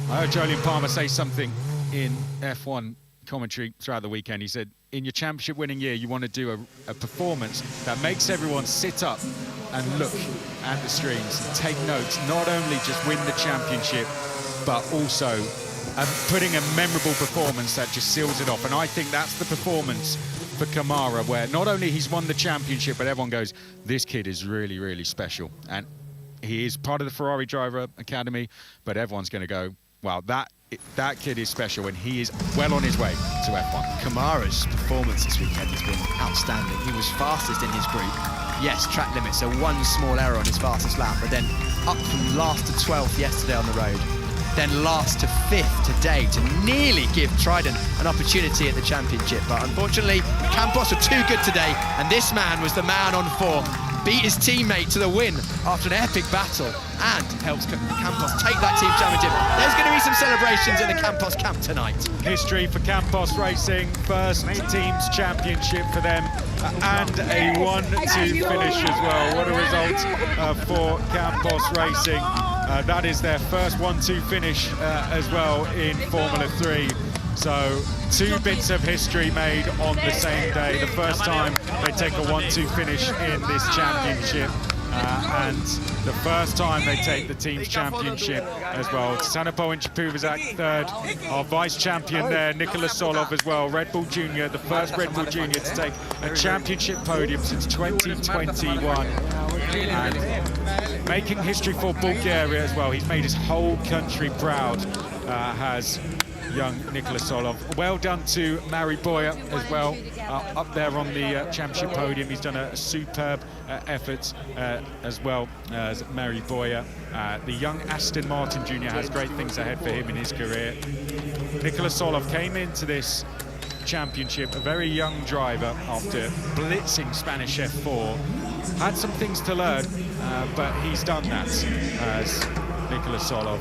I heard Jolyon Palmer say something in F1 commentary throughout the weekend. He said, in your championship winning year, you want to do a performance that makes everyone sit up and look at the screens and take notes, not only just win the championship, but also putting a memorable performance that just seals it off. And I think that's the performance for Kamara, where not only he's won the championship, but everyone goes, this kid is really, really special. And he is part of the Ferrari Driver Academy, but everyone's going to go, wow, that kid is special, and he is well on his way to F1. Kamara's performance this weekend has been outstanding. He was fastest in his group. Yes, track limit, so one small error on his fastest lap, but then up from last to 12th yesterday on the road, then last to 5th today to nearly give Trident an opportunity at the championship. But unfortunately, Campos were too good today, and this man was the man on form. Beat his teammate to the win after an epic battle and helps Campos take that team championship. There's going to be some celebrations in the Campos camp tonight. History for Campos Racing, first team's championship for them, and a 1-2 finish as well. What a result for Campos Racing. That is their first 1-2 finish as well in Formula 3. So 2 bits of history made on the same day. The first time they take a 1-2 finish in this championship, and the first time they take the team's championship as well. Sanapol and Chapuvazak third. Our vice champion there, Nicholas Solov as well. Red Bull Junior, the first Red Bull Junior to take a championship podium since 2021. And making history for Bulgaria as well. He's made his whole country proud, has young Nicholas Solov. Well done to Mari Boya as well, up there on the championship podium. He's done a superb effort as well as Mari Boya. The young Aston Martin Jr. has great things ahead for him in his career. Nicholas Solov came into this championship a very young driver after blitzing Spanish F4. Had some things to learn, but he's done that as Nicholas Solov.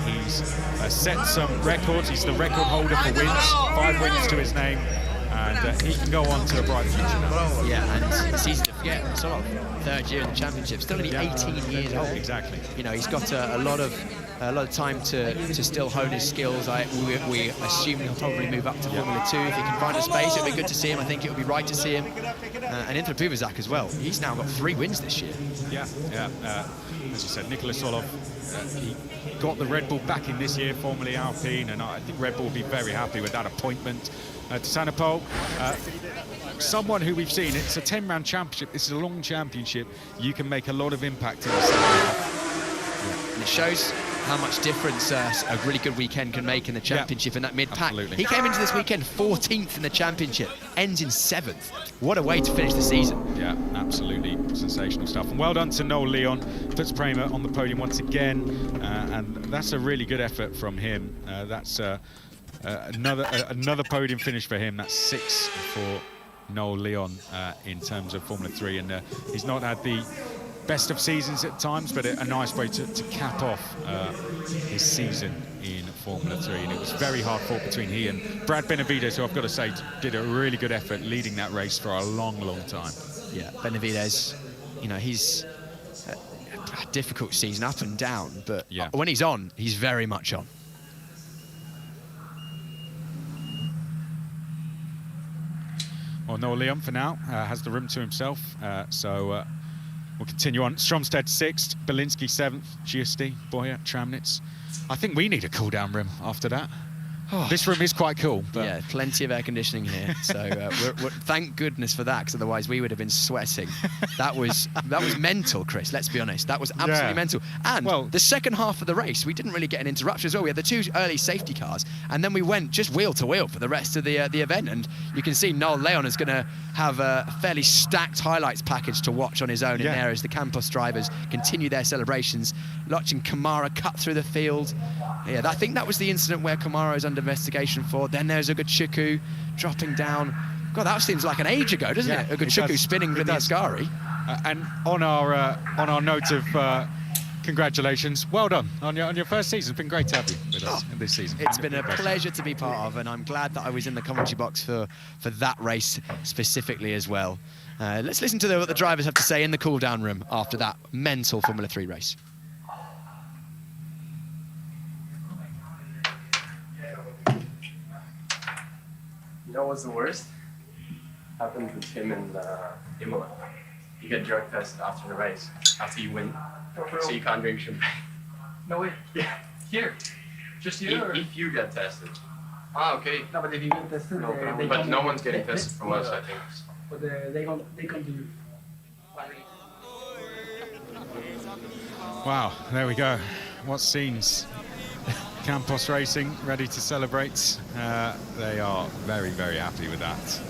He's set some records. He's the record holder for wins, 5 wins to his name, and he can go on to a bright future now. Yeah, and it's easy to forget, sort of 3rd year in the championship, still only 18 years old. Exactly. You know, he's got a lot of time to still hone his skills. We assume he'll probably move up to Formula 2 if he can find a space. It'll be good to see him. I think it would be right to see him. And Intra Puvazak as well. He's now got 3 wins this year. Yeah. As you said, Nicholas Solov, he got the Red Bull back in this year, formerly Alpine, and I think Red Bull will be very happy with that appointment. To Sanapol, someone who we've seen, it's a 10-round championship, this is a long championship, you can make a lot of impact in the second half. And it shows how much difference a really good weekend can make in the championship in that mid-pack. He came into this weekend 14th in the championship, ends in 7th. What a way to finish the season. Yeah, absolutely sensational stuff. And well done to Noel Leon, puts Prema on the podium once again, and that's a really good effort from him. That's another podium finish for him. That's 6 for Noel Leon in terms of Formula 3, and he's not had the best of seasons at times, but a nice way to cap off his season in Formula 3. And it was very hard fought between he and Brad Benavides, who I've got to say did a really good effort leading that race for a long, long time. Yeah, Benavides, you know, he's a difficult season, up and down, but when he's on, he's very much on. Well, Noel Leon for now has the room to himself, so we'll continue on. Stromstad 6th, Belinsky 7th, Giusti, Boya, Tramnitz. I think we need a cool-down room after that. This room is quite cool. But yeah, plenty of air conditioning here, so we're thank goodness for that, because otherwise we would have been sweating. That was mental, Chris, let's be honest. That was absolutely mental. And the second half of the race, we didn't really get an interruption as well. We had the 2 early safety cars, and then we went just wheel to wheel for the rest of the event. And you can see Noel Leon is going to have a fairly stacked highlights package to watch on his own in there as the Campos drivers continue their celebrations. Watching Kamara cut through the field. Yeah, I think that was the incident where Kamara is under under investigation for. Then there's Ogachukwu dropping down. God, that seems like an age ago, doesn't it? Ogachukwu spinning with the Ascari. And on our note of congratulations, well done on your first season. It's been great to have you with us in this season. It's been a pleasure to be part of, and I'm glad that I was in the commentary box for that race specifically as well. Let's listen to what the drivers have to say in the cool-down room after that mental Formula 3 race. You know what's the worst? Happened with him in Imola. You get drug tested after the race, after you win, so you can't drink champagne. No way. Yeah. Here. Just here. If you get tested. Ah, okay. No, but if you get tested, no, but no one's getting tested from us, I think. But they come to you. Wow, there we go. What scenes. Campos Racing ready to celebrate. They are very, very happy with that.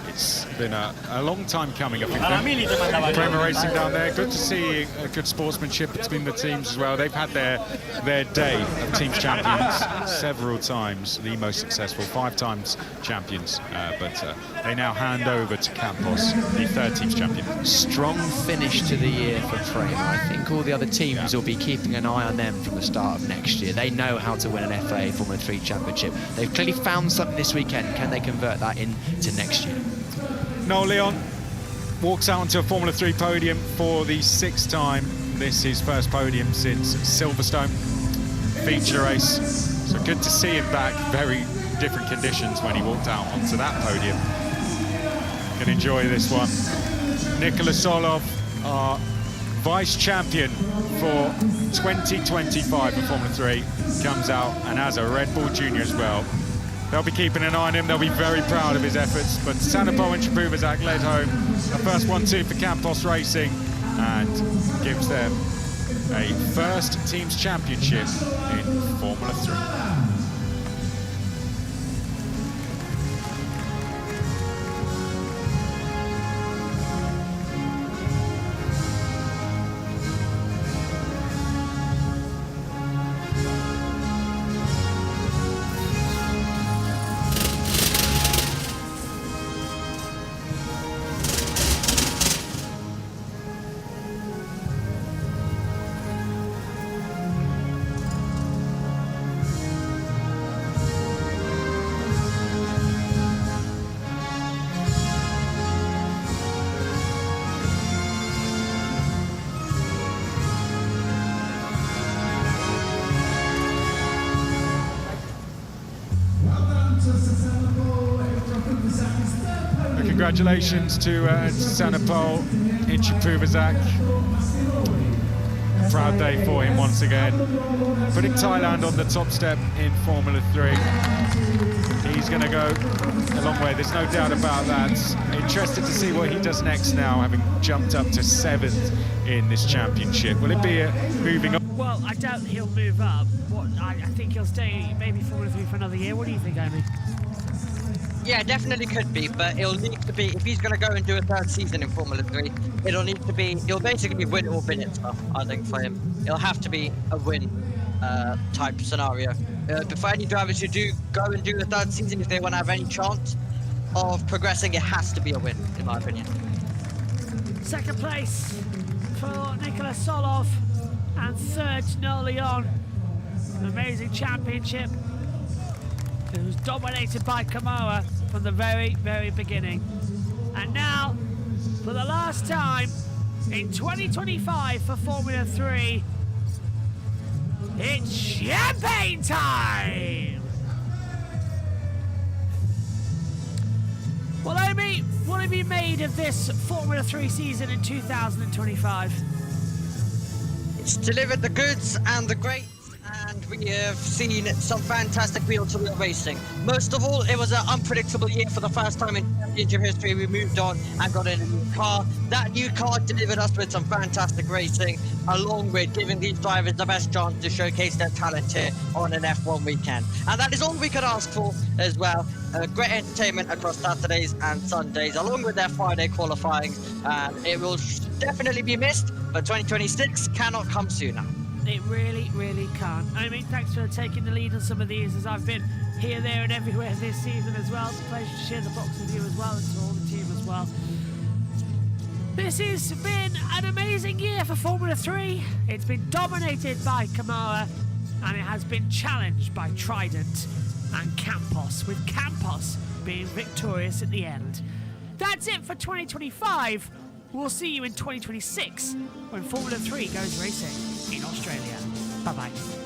It's been a long time coming, I think. Bremer Racing down there. Good to see good sportsmanship between the teams as well. They've had their day of teams champions several times, the most successful, 5 times champions. But they now hand over to Campos, the 3rd teams champion. Strong finish to the year for Bremer. I think all the other teams will be keeping an eye on them from the start of next year. They know how to win an FA Formula 3 championship. They've clearly found something this weekend. Can they convert that into next year? Noel Leon walks out onto a Formula 3 podium for the 6th time. This is his first podium since Silverstone feature race. So good to see him back. Very different conditions when he walked out onto that podium. Can enjoy this one. Nikola Solov, our vice champion for 2025 in Formula 3, comes out and has a Red Bull Junior as well. They'll be keeping an eye on him. They'll be very proud of his efforts. But Sanapol and Chapuvazak led home a first 1-2 for Campos Racing and gives them a first teams championship in Formula 3. Congratulations to Sanapol in Chapuvazak. Proud day for him once again. Putting Thailand on the top step in Formula 3. He's going to go a long way, there's no doubt about that. Interested to see what he does next now, having jumped up to 7th in this championship. Will it be moving up? Well, I doubt he'll move up. I think he'll stay maybe Formula 3 for another year. What do you think, Amy? Yeah, definitely could be, but it'll need to be, if he's going to go and do a 3rd season in Formula 3, it'll need to be, he'll basically win or bin it stuff, I think, for him. It'll have to be a win type scenario. But for any drivers who do go and do the 3rd season, if they want to have any chance of progressing, it has to be a win, in my opinion. 2nd place for Nikola Solov and 3rd Noel Leon. An amazing championship. It was dominated by Kamoa from the very, very beginning. And now, for the last time in 2025 for Formula 3, it's champagne time! Well, Amy, what have you made of this Formula 3 season in 2025? It's delivered the goods and the greats. And we have seen some fantastic wheel-to-wheel racing. Most of all, it was an unpredictable year for the first time in championship history. We moved on and got in a new car. That new car delivered us with some fantastic racing, along with giving these drivers the best chance to showcase their talent here on an F1 weekend. And that is all we could ask for as well. Great entertainment across Saturdays and Sundays, along with their Friday qualifying. And it will definitely be missed, but 2026 cannot come sooner. It really, really can't. I mean, thanks for taking the lead on some of these, as I've been here, there, and everywhere this season as well. It's a pleasure to share the box with you as well, and to all the team as well. This has been an amazing year for Formula 3. It's been dominated by Kamara, and it has been challenged by Trident and Campos, with Campos being victorious at the end. That's it for 2025. We'll see you in 2026 when Formula 3 goes racing in Australia. Bye-bye.